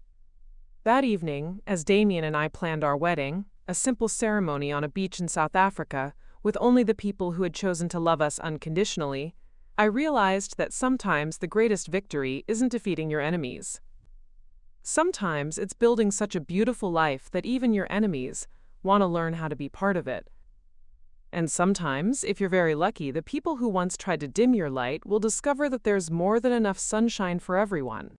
A: That evening, as Damien and I planned our wedding, a simple ceremony on a beach in South Africa, with only the people who had chosen to love us unconditionally, I realized that sometimes the greatest victory isn't defeating your enemies. Sometimes it's building such a beautiful life that even your enemies want to learn how to be part of it. And sometimes, if you're very lucky, the people who once tried to dim your light will discover that there's more than enough sunshine for everyone.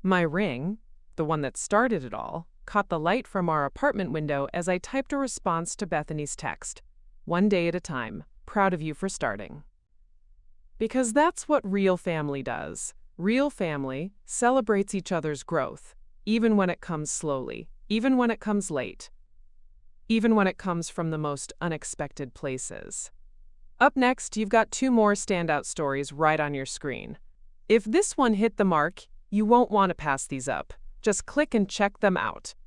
A: My ring, the one that started it all, caught the light from our apartment window as I typed a response to Bethany's text. "One day at a time. Proud of you for starting." Because that's what real family does. Real family celebrates each other's growth, even when it comes slowly, even when it comes late, even when it comes from the most unexpected places. Up next, you've got 2 more standout stories right on your screen. If this one hit the mark, you won't want to pass these up. Just click and check them out.